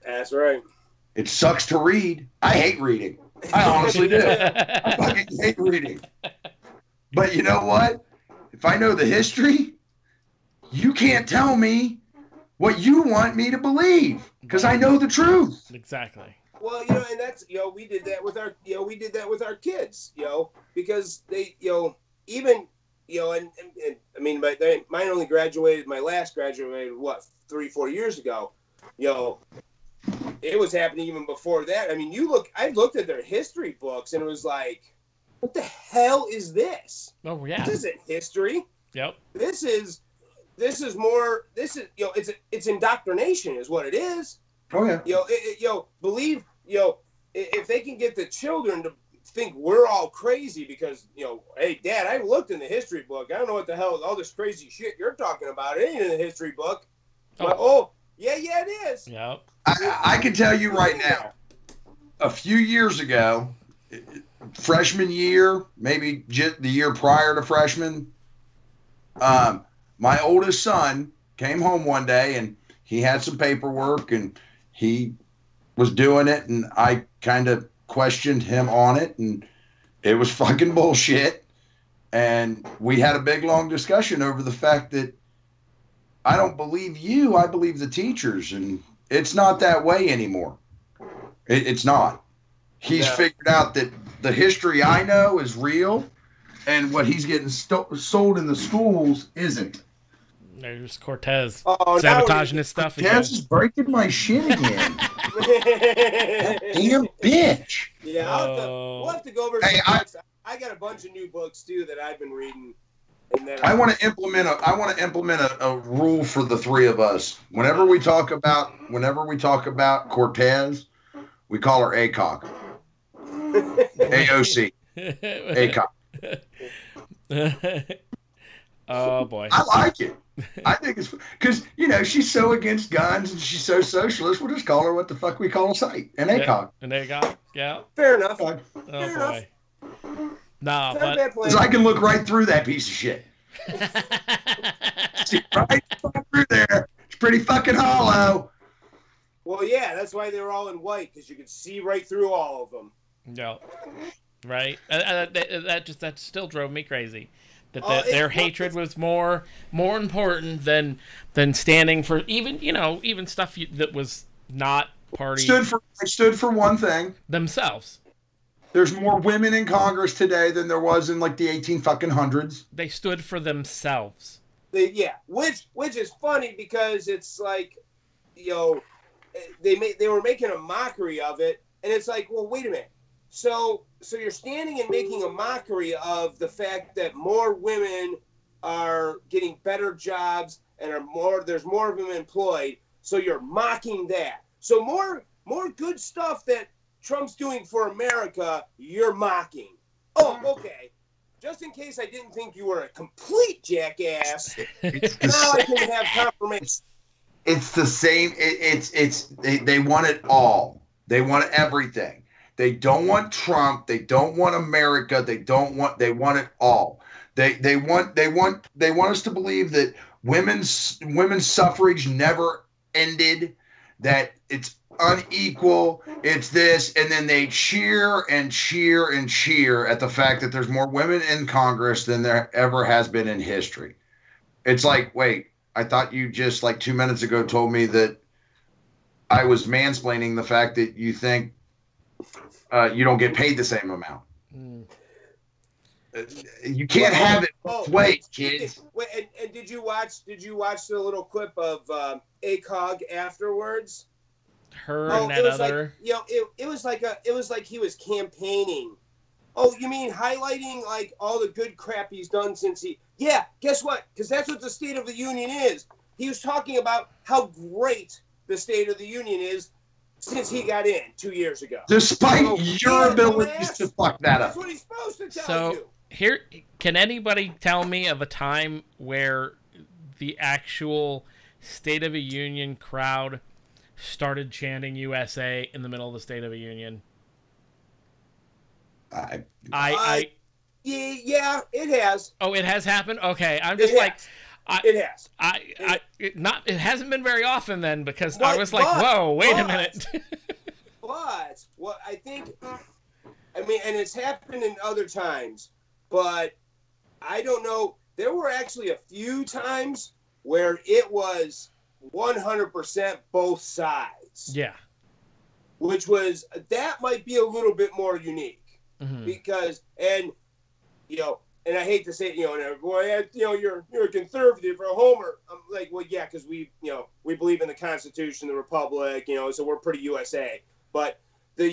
That's right. It sucks to read. I hate reading. I honestly do. I fucking hate reading. But you know what? If I know the history, you can't tell me what you want me to believe, because I know the truth. Exactly. Well, and that's, we did that with our, we did that with our kids, because they, even, and I mean, mine only graduated. My last graduated 3-4 years ago. It was happening even before that. I mean, I looked at their history books and it was like, what the hell is this? Oh yeah, this isn't history. Yep. This is more. This is it's indoctrination is what it is. Oh yeah. Believe if they can get the children to think we're all crazy because hey Dad, I looked in the history book. I don't know what the hell all this crazy shit you're talking about. It ain't in the history book. But, yeah, it is. Yep. I can tell you right now, a few years ago, freshman year, maybe the year prior to freshman, my oldest son came home one day and he had some paperwork and he was doing it and I kind of questioned him on it and it was fucking bullshit. And we had a big long discussion over the fact that I don't believe you, I believe the teachers, and it's not that way anymore. It's not. He's figured out that the history I know is real, and what he's getting sold in the schools isn't. There's Cortez sabotaging his stuff again. Cortez is breaking my shit again. Damn bitch. Yeah, we'll have to go over some books. I got a bunch of new books too that I've been reading. I want to implement a rule for the three of us. Whenever we talk about Cortez, we call her ACOG. AOC. ACOG. Oh boy. I like it. I think it's because she's so against guns and she's so socialist. We'll just call her what the fuck we call a site. An ACOG. An ACOG. Yeah. Fair enough. Oh boy. No, but because I can look right through that piece of shit. See right through there. It's pretty fucking hollow. Well, yeah, that's why they were all in white because you could see right through all of them. Yeah, right. That still drove me crazy. That their hatred was more important than standing for even stuff that was not party. Stood for one thing. Themselves. There's more women in Congress today than there was in like the 1800s. They stood for themselves. Which is funny because it's like, they were making a mockery of it, and it's like, well, wait a minute. So you're standing and making a mockery of the fact that more women are getting better jobs and there's more of them employed. So you're mocking that. So more good stuff that Trump's doing for America, you're mocking. Oh, okay. Just in case I didn't think you were a complete jackass, now I can have confirmation. It's the same. They want it all. They want everything. They don't want Trump. They don't want America. They want it all. They want us to believe that women's suffrage never ended, that it's unequal, it's this, and then they cheer and cheer and cheer at the fact that there's more women in Congress than there ever has been in history. It's like, wait, I thought you just like 2 minutes ago told me that I was mansplaining the fact that you think you don't get paid the same amount. You can't have it both ways, kids. And did you watch the little clip of ACOG afterwards? Her and that other. It was like he was campaigning. Oh, you mean highlighting like all the good crap he's done since he? Yeah, guess what? Because that's what the State of the Union is. He was talking about how great the State of the Union is since he got in 2 years ago. Despite your abilities to fuck that up. That's what he's supposed to tell you. Here, can anybody tell me of a time where the actual State of the Union crowd started chanting USA in the middle of the State of the Union? Yeah, it has. Oh, it has happened? Okay, I'm just it has. It hasn't been very often then, because I was like, whoa, wait a minute. But what I think, and it's happened in other times, but I don't know. There were actually a few times where it was 100% both sides. Yeah. That might be a little bit more unique. Mm-hmm. Because, and I hate to say it, you know, and boy, you know, you're a conservative or a homer. I'm like, well, yeah, because we believe in the Constitution, the Republic, you know, so we're pretty USA. But the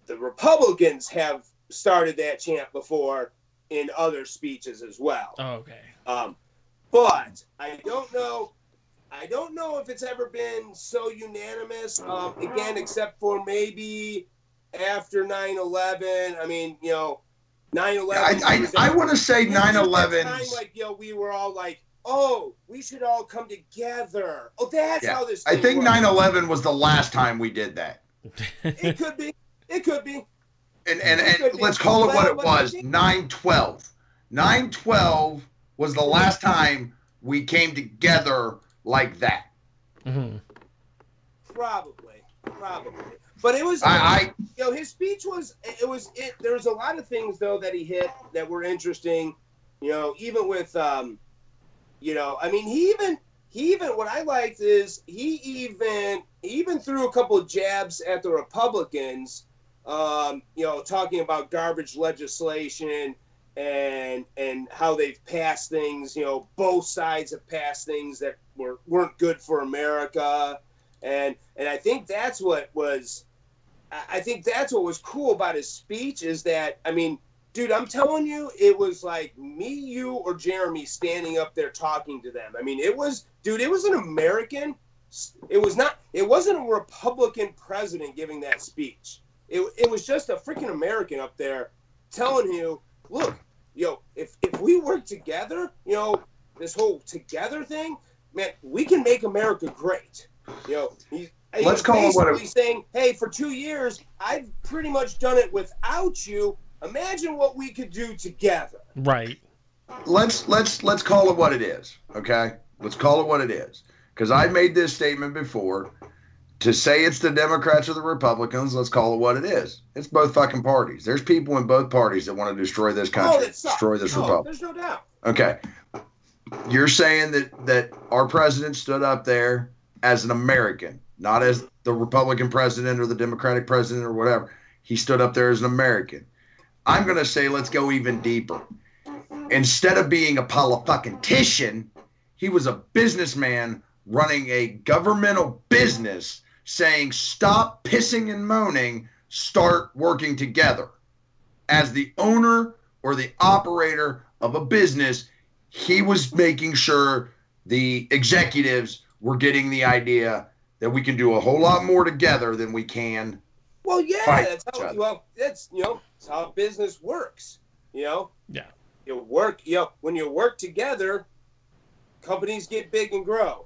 Republicans have started that chant before in other speeches as well. Oh, okay. But I don't know if it's ever been so unanimous. Again, except for maybe after 9/11. I mean, you know, 9/11. I want to say 9/11. Like, you know, we were all like, oh, we should all come together. Oh, that's how this. I think 9/11 was the last time we did that. It could be. It could be. And let's call it what it was. 9/12. 9/12 was the last time we came together like that. Mm-hmm. Probably. But it was, you know, his speech was, there was a lot of things, though, that he hit that were interesting, you know, even with, you know, I mean, he even, what I liked is he even threw a couple of jabs at the Republicans, you know, talking about garbage legislation and how they've passed things, you know, both sides have passed things that weren't good for America. And I think that's what was cool about his speech is that, I mean, dude, I'm telling you, it was like me, you, or Jeremy standing up there talking to them. I mean, it was an American. It wasn't a Republican president giving that speech. It was just a freaking American up there telling you, look, yo, if we work together, you know, this whole together thing, man, we can make America great. You know, let's call it what he's saying. Hey, for 2 years, I've pretty much done it without you. Imagine what we could do together. Right. Let's call it what it is. Okay. Let's call it what it is. Because I made this statement before. To say it's the Democrats or the Republicans, let's call it what it is. It's both fucking parties. There's people in both parties that want to destroy this country, destroy this republic. There's no doubt. Okay. You're saying that our president stood up there as an American, not as the Republican president or the Democratic president or whatever. He stood up there as an American. I'm going to say let's go even deeper. Instead of being a politician, he was a businessman running a governmental business saying, stop pissing and moaning, start working together. As the owner or the operator of a business, he was making sure the executives were getting the idea that we can do a whole lot more together than we can. Well, yeah, that's how business works, you know? Yeah. When you work together, companies get big and grow.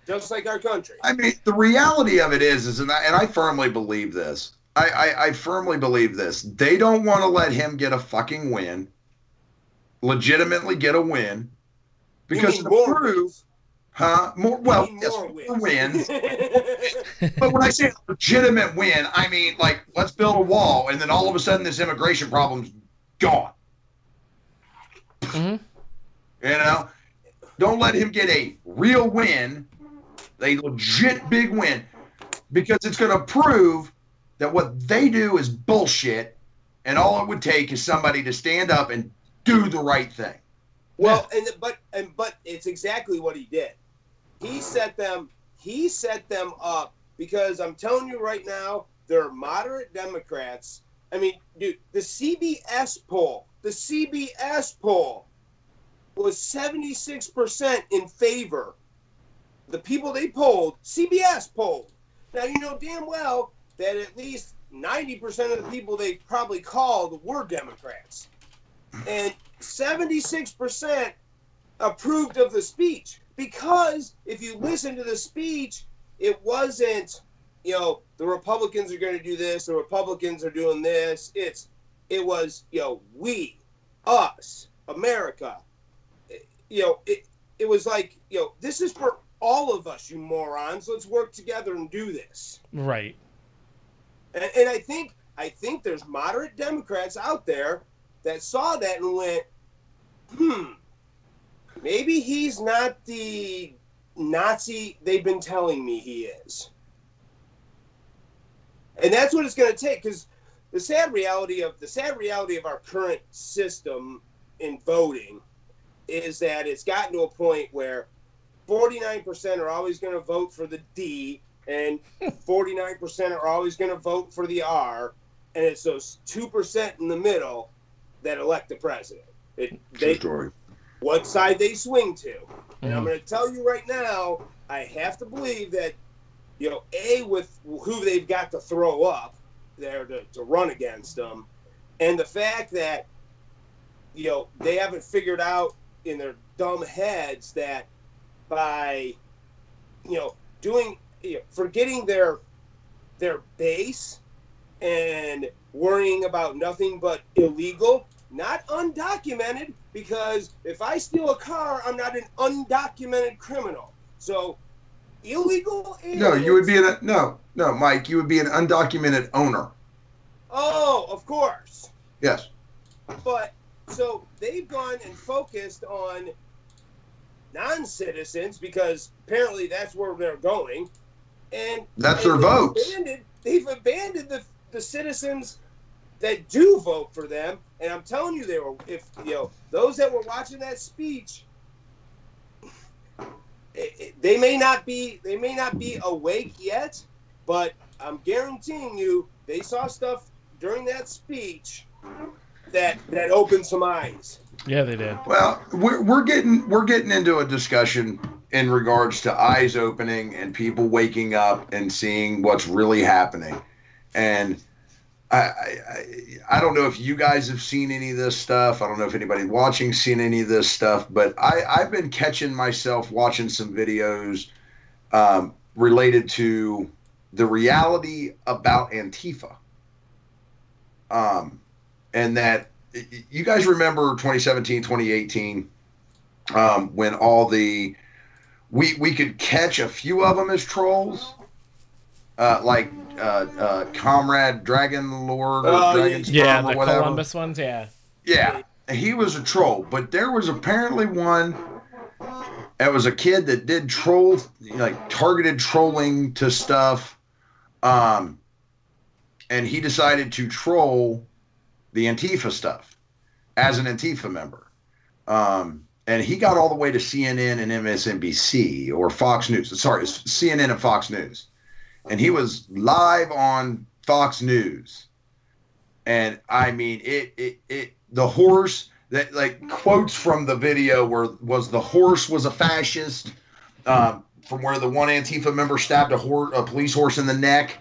Just like our country. I mean, the reality of it is and I firmly believe this. I firmly believe this. They don't want to let him get a fucking win, legitimately get a win, because to prove, more wins. But when I say a legitimate win, I mean, like, let's build a wall, and then all of a sudden this immigration problem's gone. Mm-hmm. You know, don't let him get a real win. A legit big win, because it's going to prove that what they do is bullshit, and all it would take is somebody to stand up and do the right thing. Well, but it's exactly what he did. He set them up because I'm telling you right now, they're moderate Democrats. I mean, dude, the CBS poll was 76% in favor. The people they polled, CBS polled. Now, you know damn well that at least 90% of the people they probably called were Democrats. And 76% approved of the speech. Because if you listen to the speech, it wasn't, you know, the Republicans are going to do this, the Republicans are doing this. It was, you know, we, us, America. You know, it was like, you know, this is for all of us, you morons. Let's work together and do this. Right. And I think there's moderate Democrats out there that saw that and went, maybe he's not the Nazi they've been telling me he is. And that's what it's going to take, because the sad reality of our current system in voting is that it's gotten to a point where 49% are always going to vote for the D, and 49% are always going to vote for the R, and it's those 2% in the middle that elect the president. What side they swing to. And I'm going to tell you right now, I have to believe that, with who they've got to throw up there to run against them, and the fact that, they haven't figured out in their dumb heads that by, forgetting their base and worrying about nothing but illegal, not undocumented, because if I steal a car, I'm not an undocumented criminal. So illegal aliens, No, you would be Mike, you would be an undocumented owner. Oh, of course. Yes. But so they've gone and focused on non-citizens because apparently that's where they're going, and that's their votes. They've abandoned the citizens that do vote for them. And I'm telling you, those that were watching that speech, they may not be awake yet, but I'm guaranteeing you they saw stuff during that speech that opened some eyes. Yeah, they did. Well, we're getting into a discussion in regards to eyes opening and people waking up and seeing what's really happening. And I don't know if you guys have seen any of this stuff. I don't know if anybody watching seen any of this stuff, but I've been catching myself watching some videos related to the reality about Antifa. And that you guys remember 2017, 2018, when all we could catch a few of them as trolls, like Comrade Dragon Lord or Dragon Sperm or whatever. The Columbus ones, yeah. Yeah, he was a troll, but there was apparently one that was a kid that did troll, like targeted trolling to stuff, and he decided to troll the Antifa stuff as an Antifa member. And he got all the way to CNN and MSNBC or Fox News. Sorry, CNN and Fox News. And he was live on Fox News. And I mean, the horse that, like, quotes from the video was the horse was a fascist, from where the one Antifa member stabbed a police horse in the neck.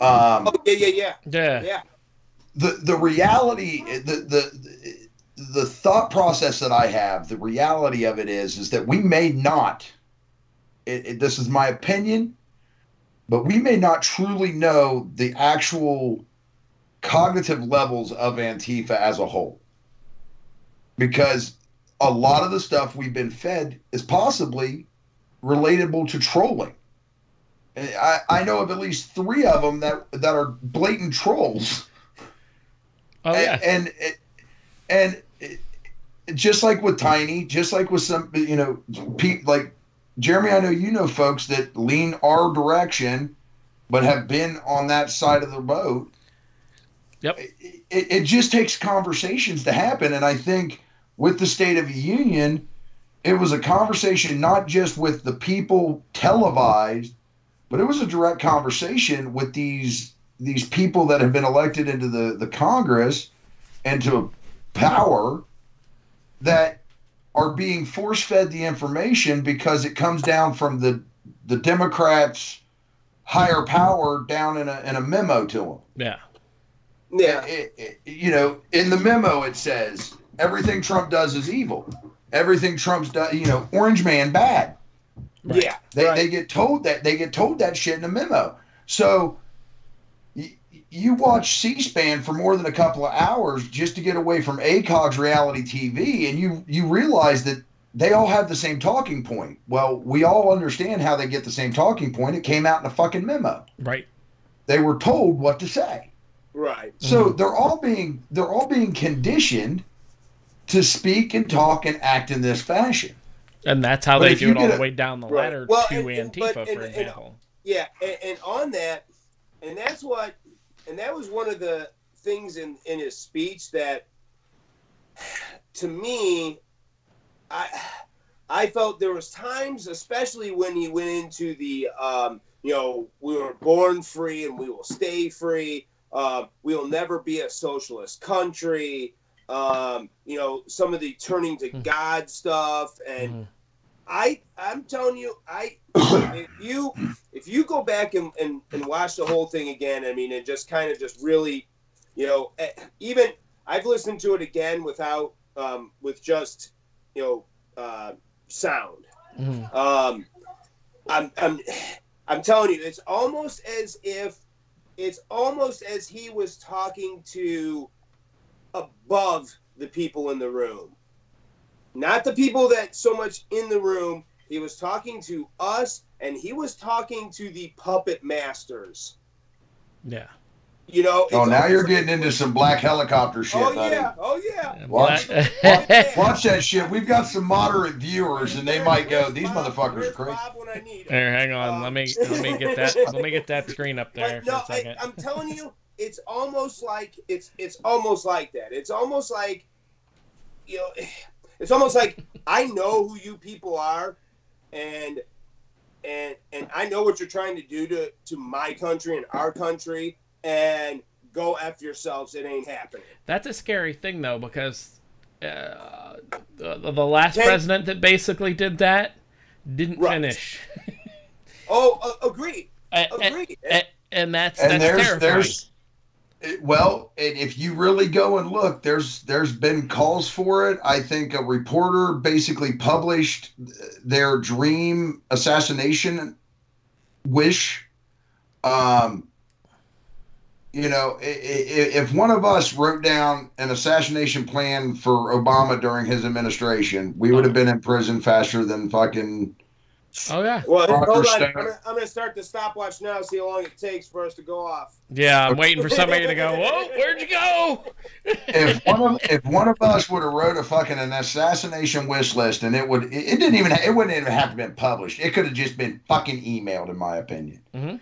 Yeah. The reality, the thought process that I have, the reality of it is that we may not, this is my opinion, but we may not truly know the actual cognitive levels of Antifa as a whole. Because a lot of the stuff we've been fed is possibly relatable to trolling. I know of at least 3 of them that are blatant trolls. Oh, yeah. And just like with Tiny, just like with some, like Jeremy, I know you know folks that lean our direction, but have been on that side of the boat. Yep. It just takes conversations to happen. And I think with the State of the Union, it was a conversation not just with the people televised, but it was a direct conversation with these people that have been elected into the Congress and to power that are being force-fed the information because it comes down from the Democrats' higher power down in a memo to them. Yeah. Yeah. In the memo it says everything Trump does is evil. Everything Trump's done, Orange Man bad. Right. Yeah. They get told that shit in a memo. So you watch C-SPAN for more than a couple of hours just to get away from ACOG's reality TV, and you realize that they all have the same talking point. Well, we all understand how they get the same talking point. It came out in a fucking memo. Right. They were told what to say. Right. So they're all being conditioned to speak and talk and act in this fashion. And that's how they do it all the way down the ladder to Antifa, for example. Yeah, and on that, and that was one of the things in his speech that, to me, I felt there was times, especially when he went into the, we were born free and we will stay free. We will never be a socialist country. Some of the turning to God stuff. And I'm telling you, if you go back and watch the whole thing again, I mean, and just kind of just really, even I've listened to it again without, with just, sound. I'm telling you, it's almost as he was talking to above the people in the room, not the people that so much in the room. He was talking to us, and he was talking to the puppet masters. Yeah. Now you're getting into some black helicopter shit. Oh yeah. Watch that shit. We've got some moderate viewers, and they might go, "These motherfuckers are crazy." Here, hang on. Let me get that. Let me get that screen up there for a second. I'm telling you, it's almost like it's almost like that. It's almost like, it's almost like I know who you people are, and I know what you're trying to do to my country and our country. And go F yourselves. It ain't happening. That's a scary thing, though, because the last president that basically did that didn't finish. Agreed. And that's terrifying. Well, if you really go and look, there's been calls for it. I think a reporter basically published their dream assassination wish. If one of us wrote down an assassination plan for Obama during his administration, we would have been in prison faster than fucking. Oh yeah. Well, hold on. I'm gonna start the stopwatch now. See how long it takes for us to go off. Yeah, I'm waiting for somebody to go. Whoa, where'd you go? if one of us would have wrote an assassination wish list, and it wouldn't even have to been published. It could have just been fucking emailed, in my opinion. Mm-hmm.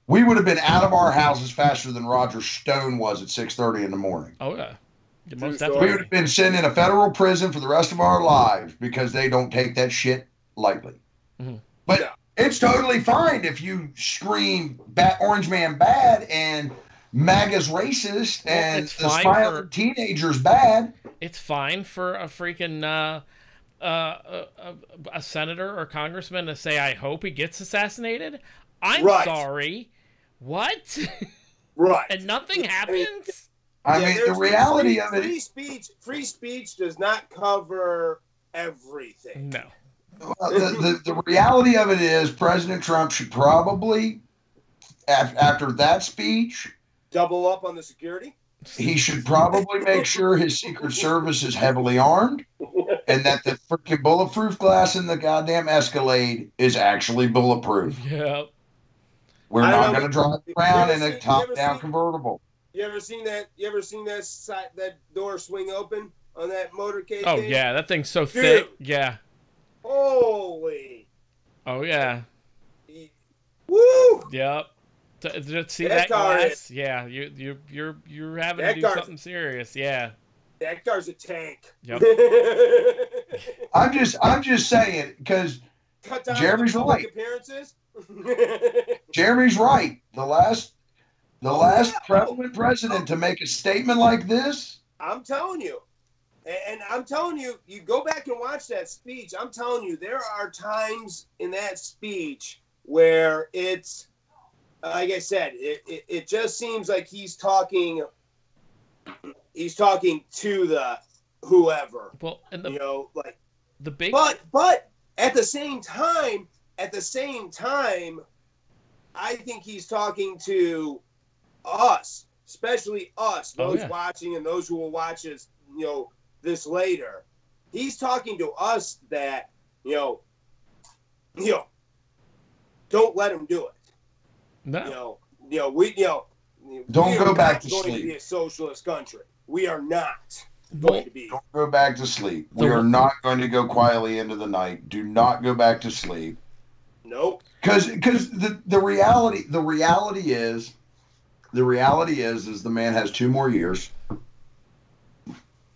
We would have been out of our houses faster than Roger Stone was at 6:30 in the morning. Oh yeah. Most definitely. We would have been sent in a federal prison for the rest of our lives because they don't take that shit lightly. Mm-hmm. But it's totally fine if you scream Orange Man bad and MAGA's racist and the violent teenagers bad. It's fine for a freaking a senator or congressman to say, "I hope he gets assassinated." I'm sorry. What? Right. And nothing happens? I mean, the reality of it... Free speech does not cover everything. No. The reality of it is President Trump should probably, after that speech... double up on the security? He should probably make sure his Secret Service is heavily armed and that the freaking bulletproof glass in the goddamn Escalade is actually bulletproof. Yep. We're not going to drive around in a top-down convertible. You ever seen that? That door swing open on that motorcade? Oh thing? Yeah, that thing's so thick. Yeah. Holy. Oh yeah. Woo. Yep. See that glass? Yeah, you're having to do something serious. Yeah. That car's a tank. Yep. I'm just saying because Jeremy's right. Appearances. Jeremy's right. The last prevalent president to make a statement like this. I'm telling you, and I'm telling you, you go back and watch that speech. I'm telling you, there are times in that speech where it's, like I said, it just seems like he's talking to the whoever. Well, and the big, but at the same time, I think he's talking to us, especially us, those watching and those who will watch this, this later. He's talking to us that, don't let him do it. No. Don't go back to sleep. Going to be a socialist country. We are not going to be. Don't go back to sleep. We are not going to go quietly into the night. Do not go back to sleep. Nope. Because the reality is, the reality is the man has 2 more years.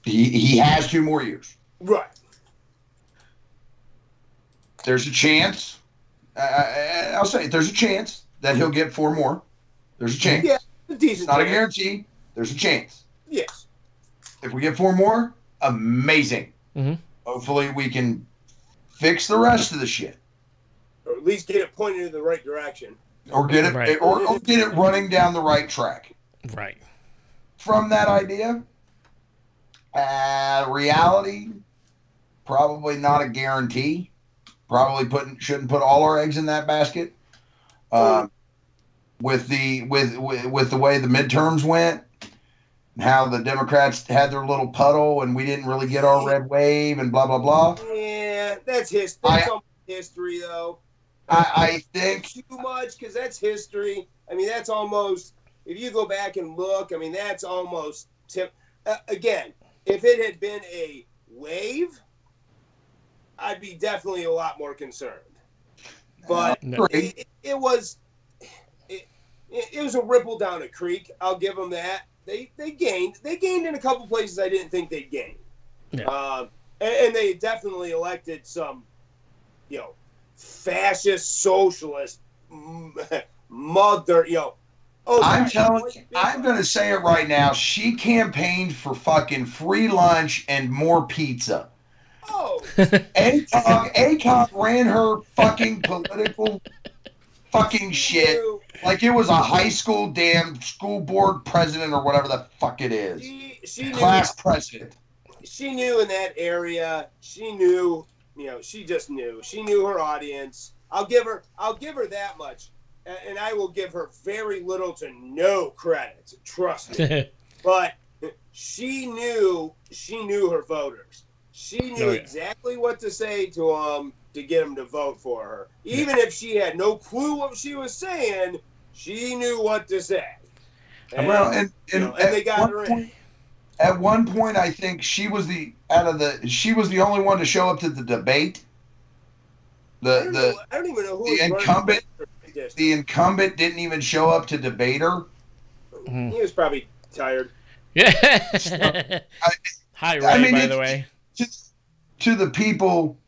He has 2 more years. Right. There's a chance. I'll say there's a chance that he'll get 4 more. There's a chance. Yeah, a decent. It's not a guarantee. There's a chance. Yes. If we get 4 more, amazing. Mm-hmm. Hopefully we can fix the rest of the shit. Or at least get it pointed in the right direction. Or get it, Right. or get it running down the right track. Right. From that idea, reality, probably not a guarantee. Probably shouldn't put all our eggs in that basket. With the way the midterms went, how the Democrats had their little puddle and we didn't really get our red wave and blah blah blah. Yeah, that's history. That's history, though. I think too much because that's history. I mean, that's almost. If you go back and look, I mean, that's almost. Again, if it had been a wave, I'd be definitely a lot more concerned. But it was a ripple down a creek. I'll give them that. They gained in a couple places I didn't think they'd gain. Yeah. And they definitely elected some, fascist, socialist, mother, I'm telling you, I'm going to say it right now. She campaigned for fucking free lunch and more pizza. Oh. ACOG ran her fucking political fucking shit like it was a high school damn school board president or whatever the fuck it is. She Class president. She knew in that area. She knew, she just knew. She knew her audience. I'll give her that much. And I will give her very little to no credit. Trust me. But she knew her voters. She knew exactly what to say to them to get them to vote for her. Even if she had no clue what she was saying, she knew what to say. And, and they got her in. At one point, I think she was the only one to show up to the debate. I don't even know who the incumbent didn't even show up to debate her. He was probably tired. Yeah. Hi, Ray, by the way. To the people,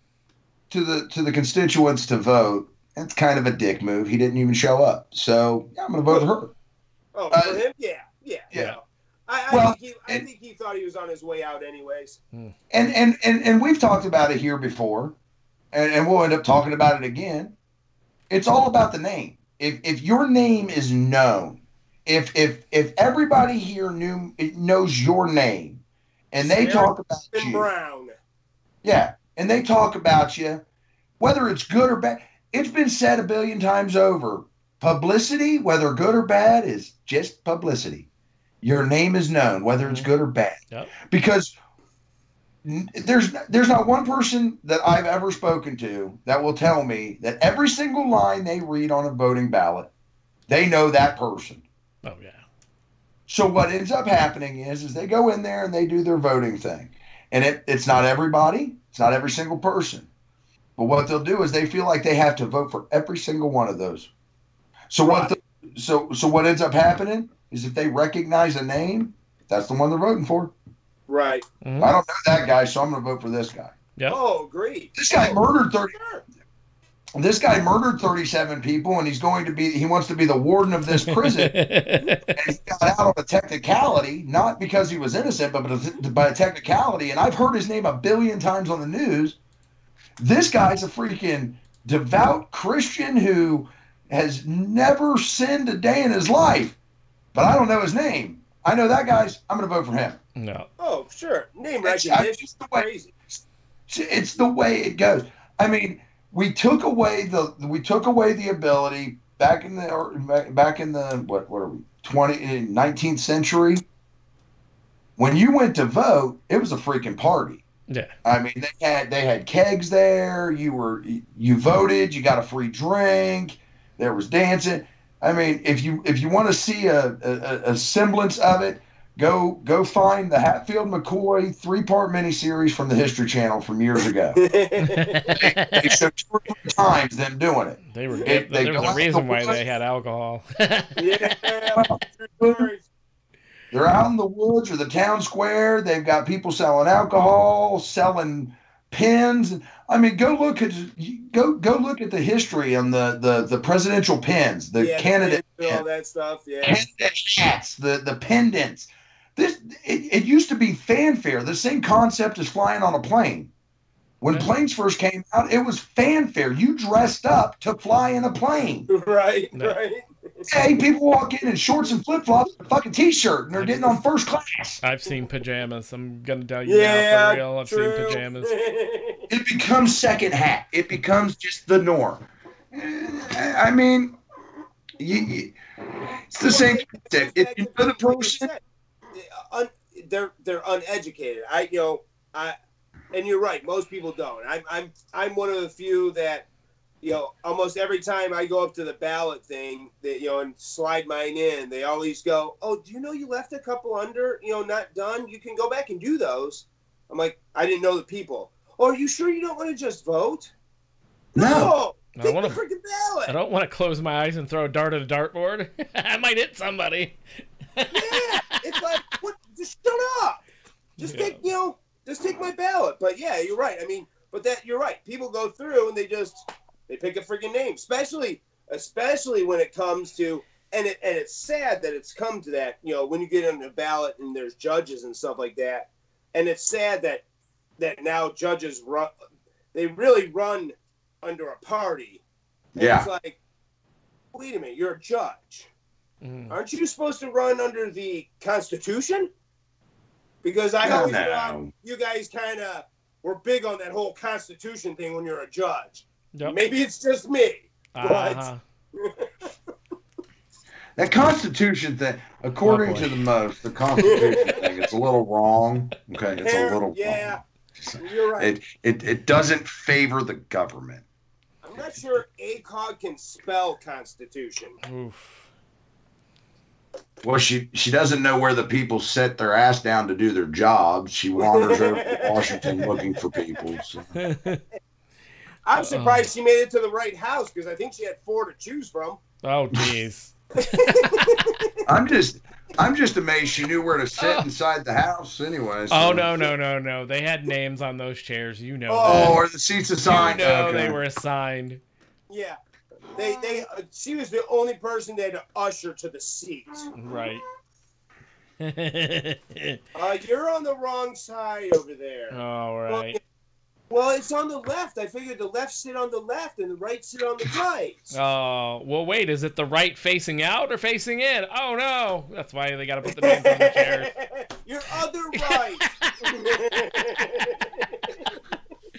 to the constituents to vote, that's kind of a dick move. He didn't even show up. So I'm going to vote for her. Oh, for him? Yeah. I think he thought he was on his way out anyways. And we've talked about it here before, and we'll end up talking about it again. It's all about the name. If your name is known, if everybody here knows your name, and they talk about you, Brown. Yeah, and they talk about you, whether it's good or bad. It's been said a billion times over. Publicity, whether good or bad, is just publicity. Your name is known, whether it's good or bad. Yep. Because there's not one person that I've ever spoken to that will tell me that every single line they read on a voting ballot, they know that person. Oh, yeah. So what ends up happening is they go in there and they do their voting thing. And it's not everybody. It's not every single person. But what they'll do is they feel like they have to vote for every single one of those. So what ends up happening is if they recognize a name, that's the one they're voting for. Right. Mm-hmm. I don't know that guy, so I'm going to vote for this guy. Yep. Oh, great. This guy murdered 37 people, and he wants to be the warden of this prison. And he got out on a technicality, not because he was innocent, but by a technicality. And I've heard his name a billion times on the news. This guy's a freaking devout Christian who has never sinned a day in his life. But I don't know his name. I know that guy's. I'm going to vote for him. No. Oh, sure. Name recognition is crazy. It's the way it goes. I mean, we took away the ability back in the what are we 19th century. When you went to vote, it was a freaking party. Yeah. I mean, they had kegs there. You voted. You got a free drink. There was dancing. I mean, if you want to see a semblance of it, Go find the Hatfield McCoy 3-part miniseries from the History Channel from years ago. They showed 2 or 3 times them doing it. They were good. There was a reason why they had alcohol. Yeah. They're out in the woods or the town square. They've got people selling alcohol, selling pins. I mean, go look at the history on the presidential pins, the candidate pins, all that stuff. Yeah, candidate hats, the pendants. It used to be fanfare. The same concept as flying on a plane. When planes first came out, it was fanfare. You dressed up to fly in a plane. Right. Hey, people walk in shorts and flip-flops and a fucking T-shirt, and they're getting on first class. I've seen pajamas. I'm going to tell you now, for real. I've seen pajamas. It becomes second hat. It becomes just the norm. I mean, it's the same thing. If you know the person... They're uneducated. And you're right. Most people don't. I'm one of the few that, almost every time I go up to the ballot thing, that and slide mine in, they always go, "Oh, do you know you left a couple under? Not done. You can go back and do those." I'm like, I didn't know the people. Oh, are you sure you don't want to just vote? No. Take the freaking ballot. I don't want to close my eyes and throw a dart at a dartboard. I might hit somebody. Yeah, it's like, what? Just shut up. Just take my ballot. But yeah, you're right. I mean, you're right. People go through and they pick a freaking name, especially when it comes to, and it's sad that it's come to that. When you get on the ballot and there's judges and stuff like that, and it's sad that now judges they really run under a party. And it's like, wait a minute, you're a judge. Aren't you supposed to run under the Constitution? Because I always thought you guys kind of were big on that whole Constitution thing when you're a judge. Yep. Maybe it's just me. But... That Constitution thing, according to the Constitution thing, it's a little wrong. Okay, it's a little wrong. You're right. It doesn't favor the government. I'm not sure ACOG can spell Constitution. Oof. Well, she doesn't know where the people sit their ass down to do their jobs. She wanders over to Washington looking for people. So. I'm surprised she made it to the right house because I think she had 4 to choose from. Oh, jeez. I'm just amazed she knew where to sit inside the house anyway. So. Oh, no. They had names on those chairs. You know that. Or the seats assigned. They were assigned. Yeah. She was the only person they had to usher to the seat. Right. You're on the wrong side over there. All right. Well, it's on the left. I figured the left sit on the left and the right sit on the right. Oh, well, wait. Is it the right facing out or facing in? Oh, no. That's why they got to put the names on the chairs. Your other right.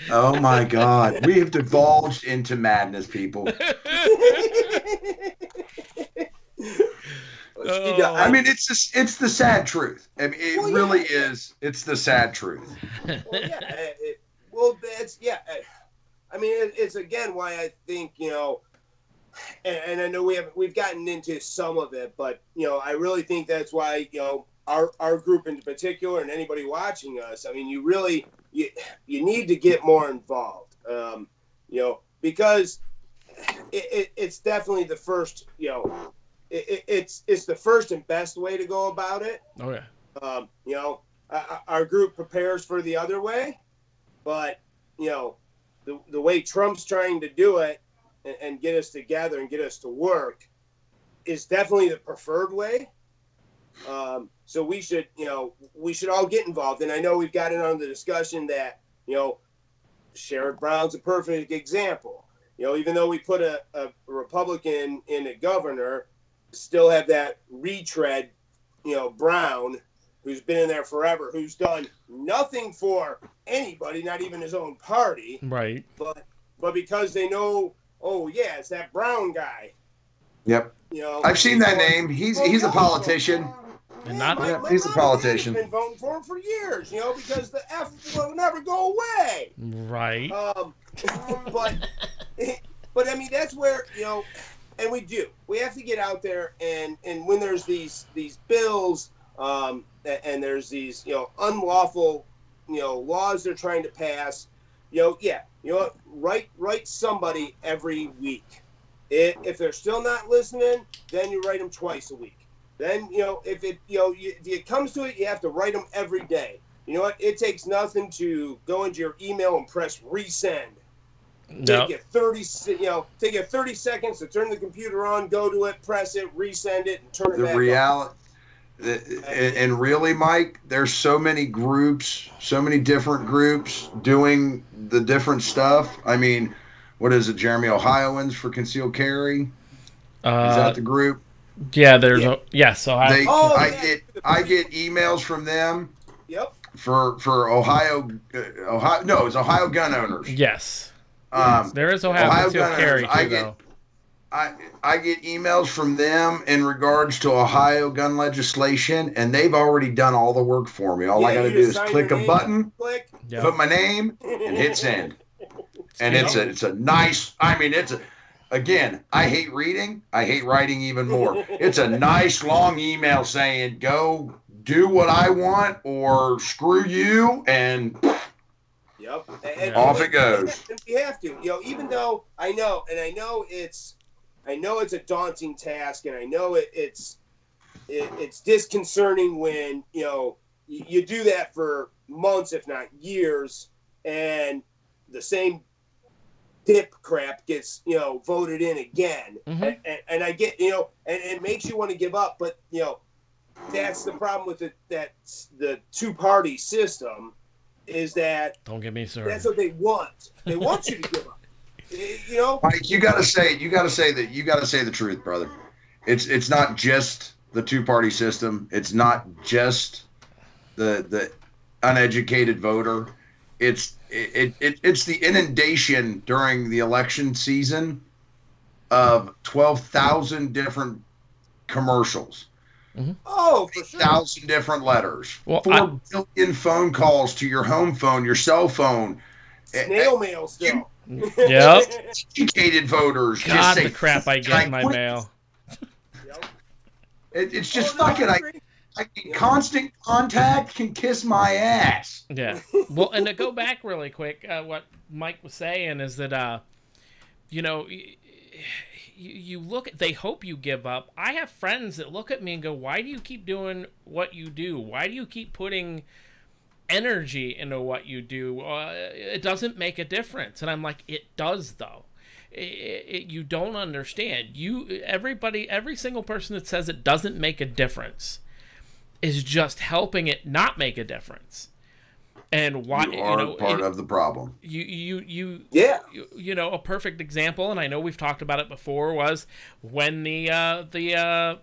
Oh my God, we have divulged into madness, people. I mean, it's the sad truth. I mean, it really is. It's the sad truth. I mean, it's again why I think and I know we've gotten into some of it, but I really think that's why our group in particular and anybody watching us. I mean, you need to get more involved, because it's definitely the first, it's the first and best way to go about it. Oh yeah. Our group prepares for the other way, but the way Trump's trying to do it and get us together and get us to work is definitely the preferred way. So we should all get involved. And I know we've got it on the discussion that, Sherrod Brown's a perfect example. Even though we put a Republican in a governor, still have that retread, Brown, who's been in there forever, who's done nothing for anybody, not even his own party. Right. But because they know, oh yeah, it's that Brown guy. Yep. I've seen that name. He's a politician. He's a politician. I've been voting for him for years, because the F will never go away. Right. But I mean, that's where, and we have to get out there and when there's these bills and there's these, unlawful, laws they're trying to pass. Write somebody every week. If they're still not listening, then you write them twice a week. Then, if it comes to it, you have to write them every day. You know what? It takes nothing to go into your email and press resend. Take you 30 seconds to turn the computer on, go to it, press it, resend it, and turn it back on. And really, Mike, there's so many groups, so many different groups doing the different stuff. I mean, what is it, Jeremy? Ohioans for concealed carry? Is that the group? Yeah, there's yes. I get emails from them. Yep. For Ohio. No, it's Ohio gun owners. Yes. There is Ohio concealed carry too, though. I get emails from them in regards to Ohio gun legislation, and they've already done all the work for me. All I got to do is click a button, put my name, and hit send. And it's a nice. I mean, again, I hate reading. I hate writing even more. It's a nice long email saying, "Go do what I want," or "Screw you," and off it goes. And we have to, even though I know it's a daunting task, and I know it's disconcerting when you do that for months, if not years, and the same dip crap gets voted in again. Mm-hmm. And I get and it makes you want to give up, but that's the problem with the two-party system, is that don't get me started. That's what they want. They want you to give up. Mike, you gotta say the truth, brother. It's not just the two-party system. It's not just the uneducated voter. It's the inundation during the election season of 12,000 different commercials. Mm-hmm. Oh, for sure. 1,000 different letters. Well, 4 billion phone calls to your home phone, your cell phone. Snail mail still. Yep. Educated voters. God, just say, the crap I get in my mail. It's just fucking. Constant contact can kiss my ass. Yeah. Well, and to go back really quick, what Mike was saying is that, you look at, they hope you give up. I have friends that look at me and go, why do you keep doing what you do? Why do you keep putting energy into what you do? It doesn't make a difference. And I'm like, it does, though. You don't understand. Every single person that says it doesn't make a difference is just helping it not make a difference. And why you are part of the problem. A perfect example, and I know we've talked about it before, was when the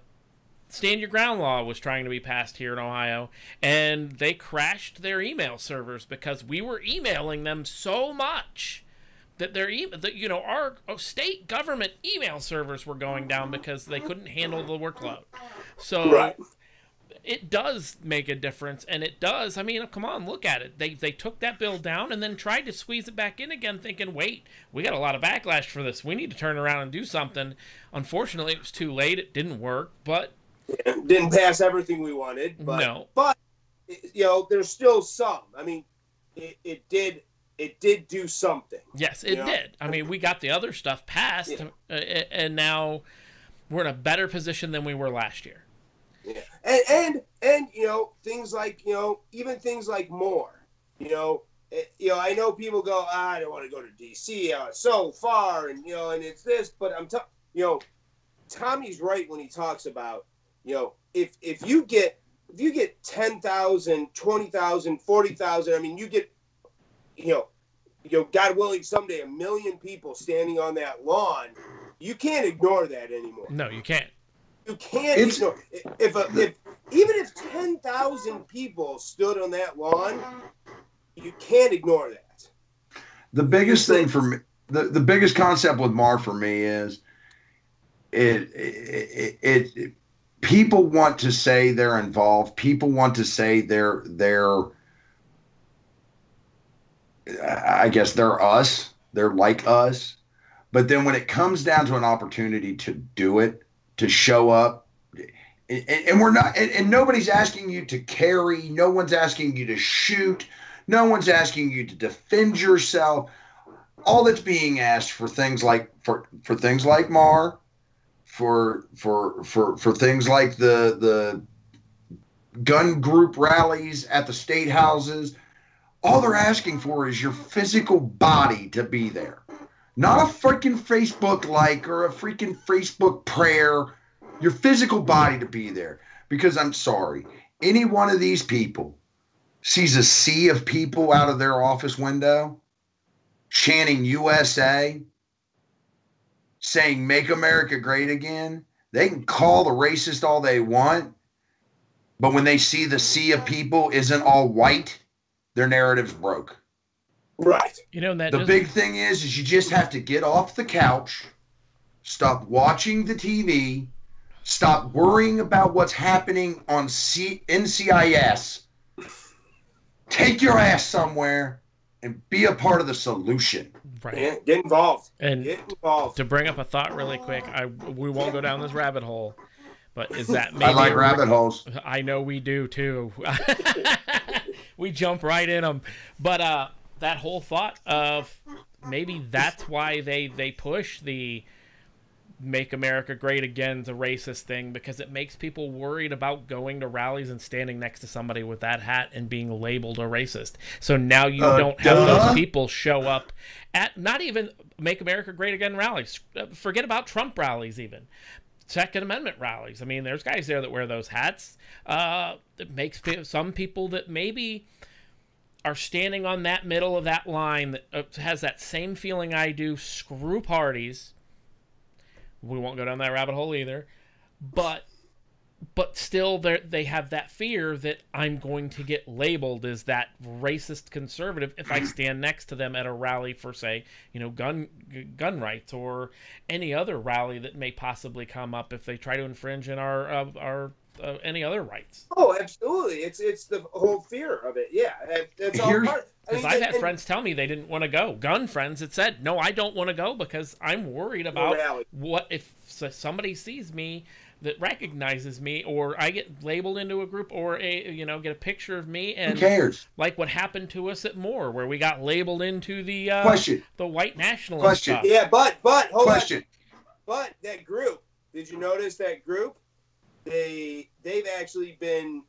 Stand Your Ground law was trying to be passed here in Ohio, and they crashed their email servers because we were emailing them so much that our state government email servers were going down because they couldn't handle the workload. So. Right. It does make a difference, and it does. I mean, come on, look at it. They took that bill down and then tried to squeeze it back in again, thinking, wait, we got a lot of backlash for this. We need to turn around and do something. Unfortunately, it was too late. It didn't work, but... It didn't pass everything we wanted. But, no. But, there's still some. I mean, it did do something. Yes, it did. I mean, we got the other stuff passed, and now we're in a better position than we were last year. Yeah, and things like even things like more. I know people go, I don't want to go to DC. It's so far, and it's this. But Tommy's right when he talks about if you get 10,000, 20,000, 40,000. I mean, you get God willing, someday 1 million people standing on that lawn. You can't ignore that anymore. No, you can't. You can't ignore even if 10,000 people stood on that lawn, you can't ignore that. The biggest thing for me, the biggest concept with Mar for me is it people want to say they're involved. People want to say they're I guess they're us. They're like us. But then when it comes down to an opportunity to do it, to show up, And we're not, and nobody's asking you to carry. No one's asking you to shoot. No one's asking you to defend yourself. All that's being asked for things like for things like Mar, for things like the gun group rallies at the state houses, all they're asking for is your physical body to be there. Not a freaking Facebook like or a freaking Facebook prayer. Your physical body to be there. Because I'm sorry, any one of these people sees a sea of people out of their office window chanting USA, saying make America great again. They can call the racist all they want, but when they see the sea of people isn't all white, their narrative's broke. Right. You know, that the big thing is you just have to get off the couch, stop watching the TV, stop worrying about what's happening on NCIS. Take your ass somewhere and be a part of the solution. Right. Yeah, get involved. And get involved. To bring up a thought really quick, we won't go down this rabbit hole, but is that maybe I like rabbit holes. I know we do too. We jump right in them. But that whole thought of maybe that's why they push the Make America Great Again, the racist thing, because it makes people worried about going to rallies and standing next to somebody with that hat and being labeled a racist. So now you don't have those people show up at not even Make America Great Again rallies. Forget about Trump rallies even. Second Amendment rallies. I mean, there's guys there that wear those hats. It makes some people that maybe are standing on that middle of that line that has that same feeling I do, screw parties. We won't go down that rabbit hole either. But still they have that fear that I'm going to get labeled as that racist conservative if I stand next to them at a rally for, say, gun rights or any other rally that may possibly come up if they try to infringe on our any other rights. Oh, absolutely. It's the whole fear of it. Yeah, it's all part. Because I've had friends tell me they didn't want to go. Gun friends that said, no, I don't want to go because I'm worried about what if somebody sees me that recognizes me, or I get labeled into a group, or get a picture of me, and who cares? Like what happened to us at Moore, where we got labeled into the white nationalist stuff. Yeah, but hold on. But that group, did you notice that group? They've actually been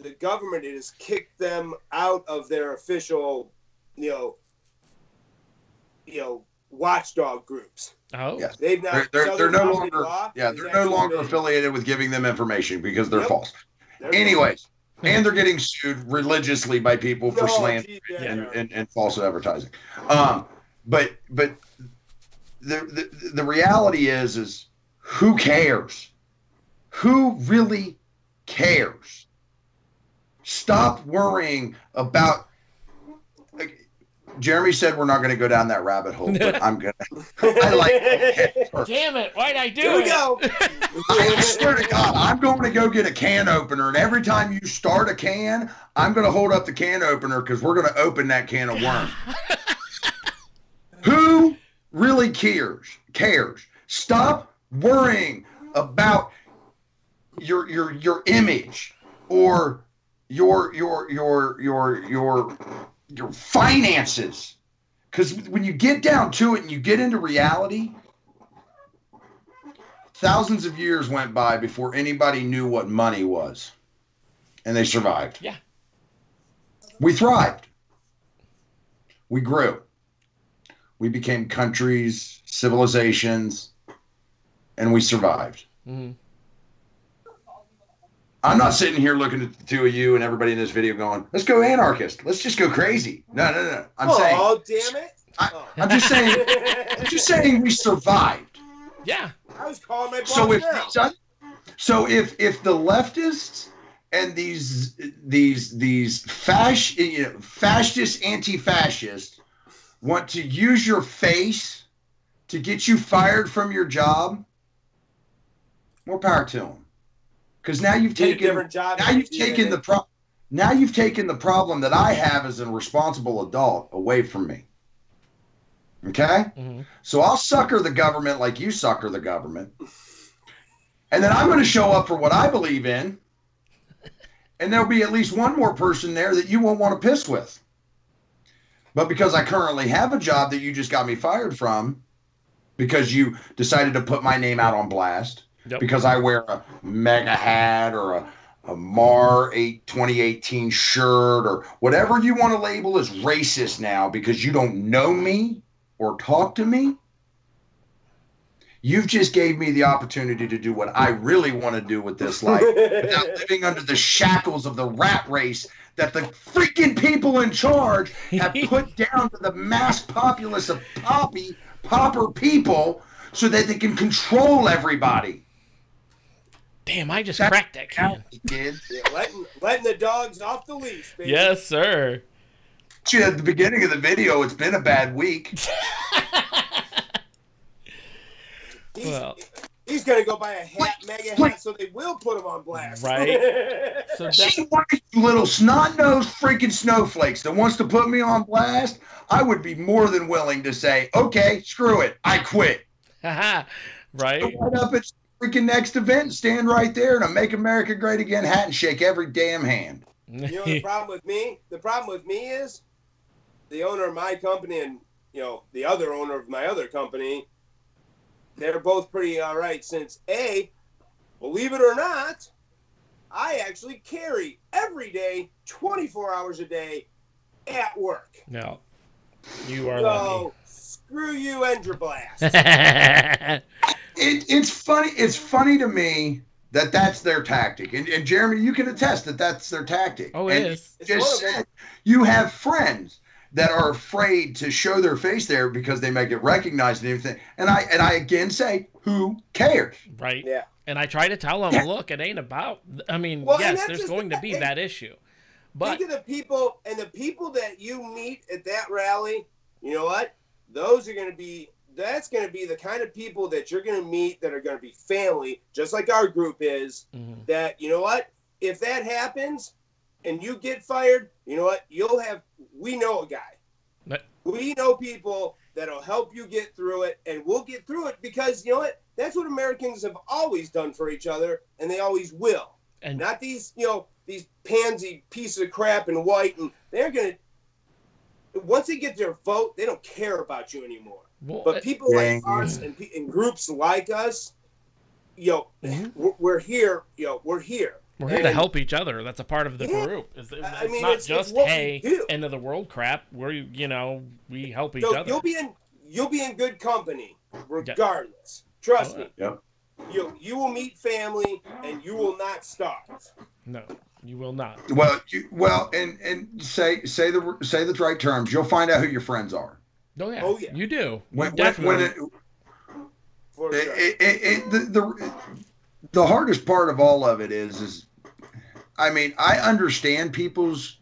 the government has kicked them out of their official, watchdog groups. Oh, yes. They've not. They're no longer. Yeah, they're no longer affiliated with giving them information because they're false. Anyways, and they're getting sued religiously by people for slander and false advertising. But the reality is who cares? Who really cares? Stop worrying about. Jeremy said we're not going to go down that rabbit hole, but I'm going to. I like it. Damn it. Why'd I do Here it? we go. I swear to God, I'm going to go get a can opener, and every time you start a can, I'm going to hold up the can opener because we're going to open that can of worms. Who really cares? Stop worrying about your image or your finances, because when you get down to it and you get into reality, thousands of years went by before anybody knew what money was, and they survived. Yeah, we thrived, we grew, we became countries, civilizations, and we survived. Mm-hmm. I'm not sitting here looking at the two of you and everybody in this video going, let's go anarchist. Let's just go crazy. No. I'm saying. Oh, damn it. I'm just saying we survived. Yeah. I was calling my boss So if the leftists and these fascist anti-fascists want to use your face to get you fired from your job, more power to them. Because now you've taken the problem that I have as a responsible adult away from me. Okay? Mm-hmm. So I'll sucker the government like you sucker the government. And then I'm going to show up for what I believe in. And there'll be at least one more person there that you won't want to piss with. But because I currently have a job that you just got me fired from, because you decided to put my name out on blast, because I wear a mega hat or a Mar 2018 shirt or whatever you want to label as racist now because you don't know me or talk to me, you've just gave me the opportunity to do what I really want to do with this life without living under the shackles of the rat race that the freaking people in charge have put down to the mass populace of pauper people so that they can control everybody. Damn, I just cracked that can. Yeah, letting the dogs off the leash, baby. Yes, sir. At the beginning of the video, it's been a bad week. He's going to go buy a mega hat, so they will put him on blast. Right. So you little snot-nosed freaking snowflakes that wants to put me on blast, I would be more than willing to say, okay, screw it, I quit. Right. Go right up at freaking next event, stand right there in a Make America Great Again hat and shake every damn hand. You know the problem with me? The problem with me is the owner of my company and, the other owner of my other company, they're both pretty all right since, A, believe it or not, I actually carry every day, 24 hours a day at work. No. You are lucky. Screw you and your blast. It's funny. It's funny to me that that's their tactic. And Jeremy, you can attest that that's their tactic. Oh, it is. Just said you have friends that are afraid to show their face there because they may get recognized and everything. And I again say, who cares? Right. Yeah. And I try to tell them, look, it ain't about. I mean, yes, there's going to be that issue. But think of the people that you meet at that rally. You know what? Those are going to be. That's going to be the kind of people that you're going to meet that are going to be family, just like our group is. Mm-hmm. That, you know what? If that happens and you get fired, you know what? We know a guy. We know people that'll help you get through it, and we'll get through it because, you know what? That's what Americans have always done for each other, and they always will. And not these, these pansy pieces of crap in white, and they're going to, once they get their vote, they don't care about you anymore. Well, but people like us and groups like us, we're here. We're here. We're here to help each other. That's a part of the group. It's not just end of the world crap. We help each other. You'll be in good company regardless. Trust me. Yep. You will meet family and you will not starve. No, you will not. Well, and say the right terms. You'll find out who your friends are. Oh yeah. You do. Definitely. The hardest part of all of it is I mean, I understand people's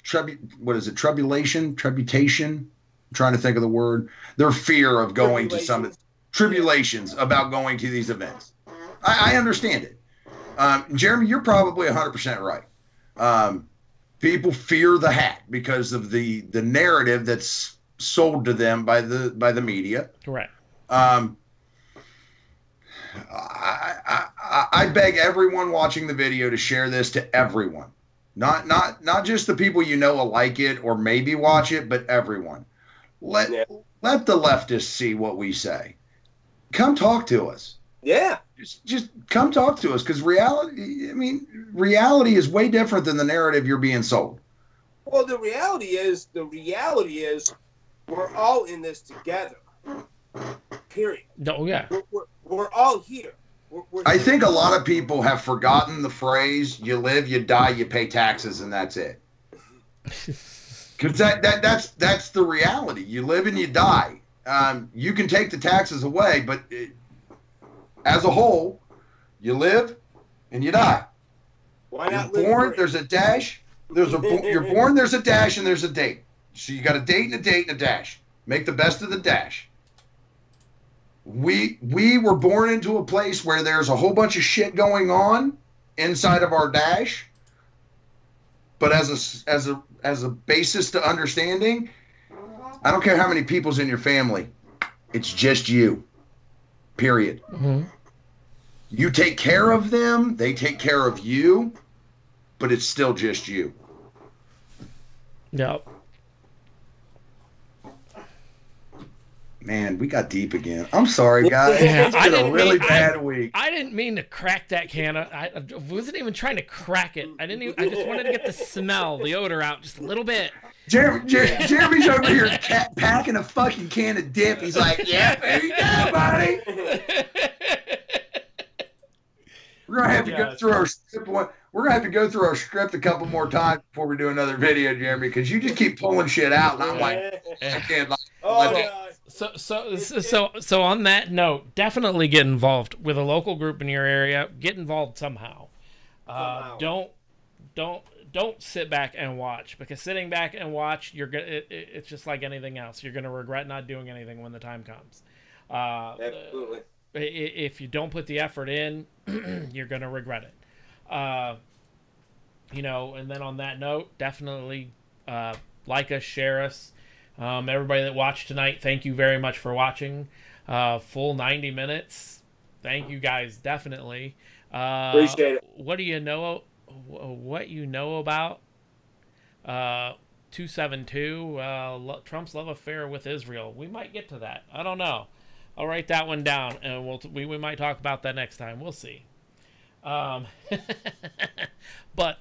tribulation. I'm trying to think of the word. Their fear of going to some tribulations about going to these events. I understand it. Jeremy, you're probably 100% right. People fear the hat because of the narrative that's sold to them by the media. Correct. I beg everyone watching the video to share this to everyone, not just the people will like it or maybe watch it, but everyone. Let the leftists see what we say. Come talk to us. Yeah. Just come talk to us because reality is way different than the narrative you're being sold. Well, the reality is we're all in this together. Period. Oh, yeah. We're all here. I think a lot of people have forgotten the phrase, you live, you die, you pay taxes, and that's it. Because that's the reality. You live and you die. You can take the taxes away, but as a whole, you live and you die. Why not you're born, there's a dash. You're born, there's a dash, and there's a date. So you got a date and a date and a dash. Make the best of the dash. We were born into a place where there's a whole bunch of shit going on inside of our dash. But as a basis to understanding, I don't care how many people's in your family. It's just you. Period. Mm-hmm. You take care of them, they take care of you, but it's still just you. Yep. Man, we got deep again. I'm sorry, guys. Yeah, It's been a really bad week. I didn't mean to crack that can. I wasn't even trying to crack it. I just wanted to get the smell, the odor out just a little bit. Jeremy's over here packing a fucking can of dip. He's like, yeah, there you go, buddy. We're gonna have to go through our script. We're gonna have to go through our script a couple more times before we do another video, Jeremy, because you just keep pulling shit out, and I'm like, I can't. So on that note, definitely get involved with a local group in your area. Get involved somehow. Don't sit back and watch, because sitting back and watch, it's just like anything else. You're gonna regret not doing anything when the time comes. Absolutely. If you don't put the effort in, you're gonna regret it. And then on that note, definitely like us, share us. Everybody that watched tonight, thank you very much for watching. Full 90 minutes. Thank you guys, definitely. Appreciate it. What you know about 272, Trump's love affair with Israel. We might get to that. I don't know. I'll write that one down, and we might talk about that next time. We'll see. But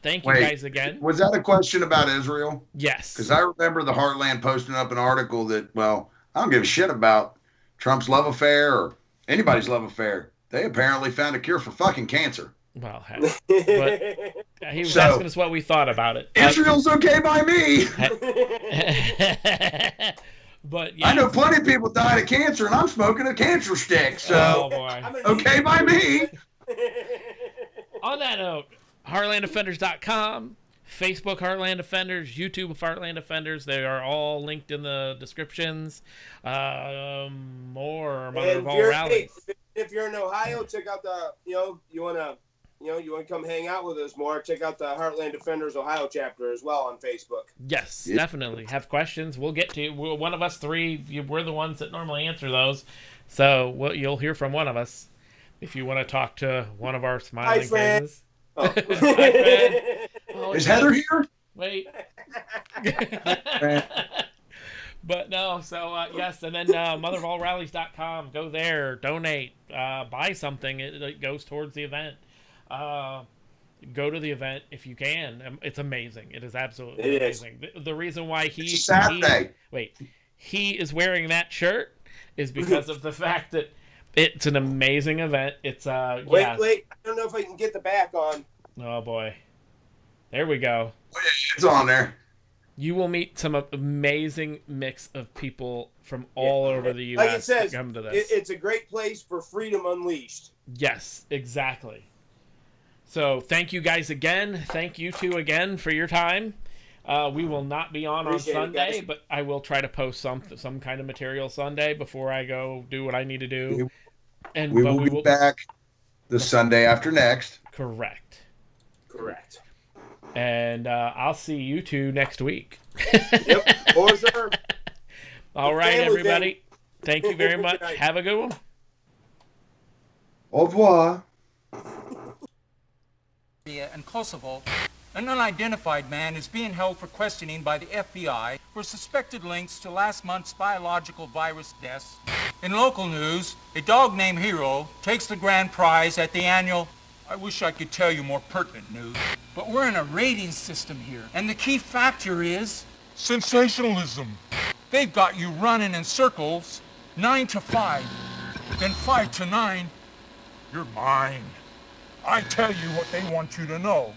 thank you guys again. Was that a question about Israel? Yes. Because I remember the Heartland posting up an article that, well, I don't give a shit about Trump's love affair or anybody's love affair. They apparently found a cure for fucking cancer. Well, but he was asking us what we thought about it. Israel's okay by me. But yeah, I know plenty of people died of cancer, and I'm smoking a cancer stick. So, oh boy, okay by me. On that note, HeartlandDefenders.com, Facebook Heartland Defenders, YouTube Heartland Defenders. They are all linked in the descriptions. More Mother of All Rallies. If you're in Ohio, check out the you want to come hang out with us more. Check out the Heartland Defenders Ohio chapter as well on Facebook. Yes, definitely. Have questions? We'll get to you. One of us three. We're the ones that normally answer those, so you'll hear from one of us. If you want to talk to one of our smiling faces. Oh. Hi, friend. Oh, is Heather here? Wait. But no, so yes, and then motherofallrallies.com. Go there, donate, buy something. It goes towards the event. Go to the event if you can. It's amazing. It is absolutely amazing. The reason why he is wearing that shirt is because of the fact that it's an amazing event. It's wait, I don't know if I can get the back on. Oh boy, there we go. It's on there. You will meet some amazing mix of people from all over the U.S. Like it says, to come to this. It's a great place for freedom unleashed. Yes, exactly. So thank you guys again. Thank you two again for your time. We will not be on Sunday, but I will try to post some kind of material Sunday before I go do what I need to do. And we will be back the Sunday after next. Correct. And I'll see you two next week. Yep, for sure. All right, everybody. Thank you very much. Have a good one. Au revoir. And Kosovo, an unidentified man is being held for questioning by the FBI for suspected links to last month's biological virus deaths. In local news, a dog named Hero takes the grand prize at the annual... I wish I could tell you more pertinent news, but we're in a rating system here, and the key factor is... sensationalism. They've got you running in circles, 9 to 5, then 5 to 9. You're mine. I tell you what they want you to know,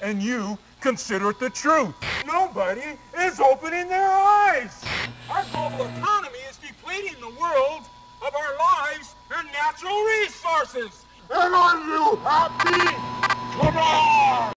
and you consider it the truth. Nobody is opening their eyes. Our global economy is depleting the world of our lives and natural resources. And are you happy? Come on!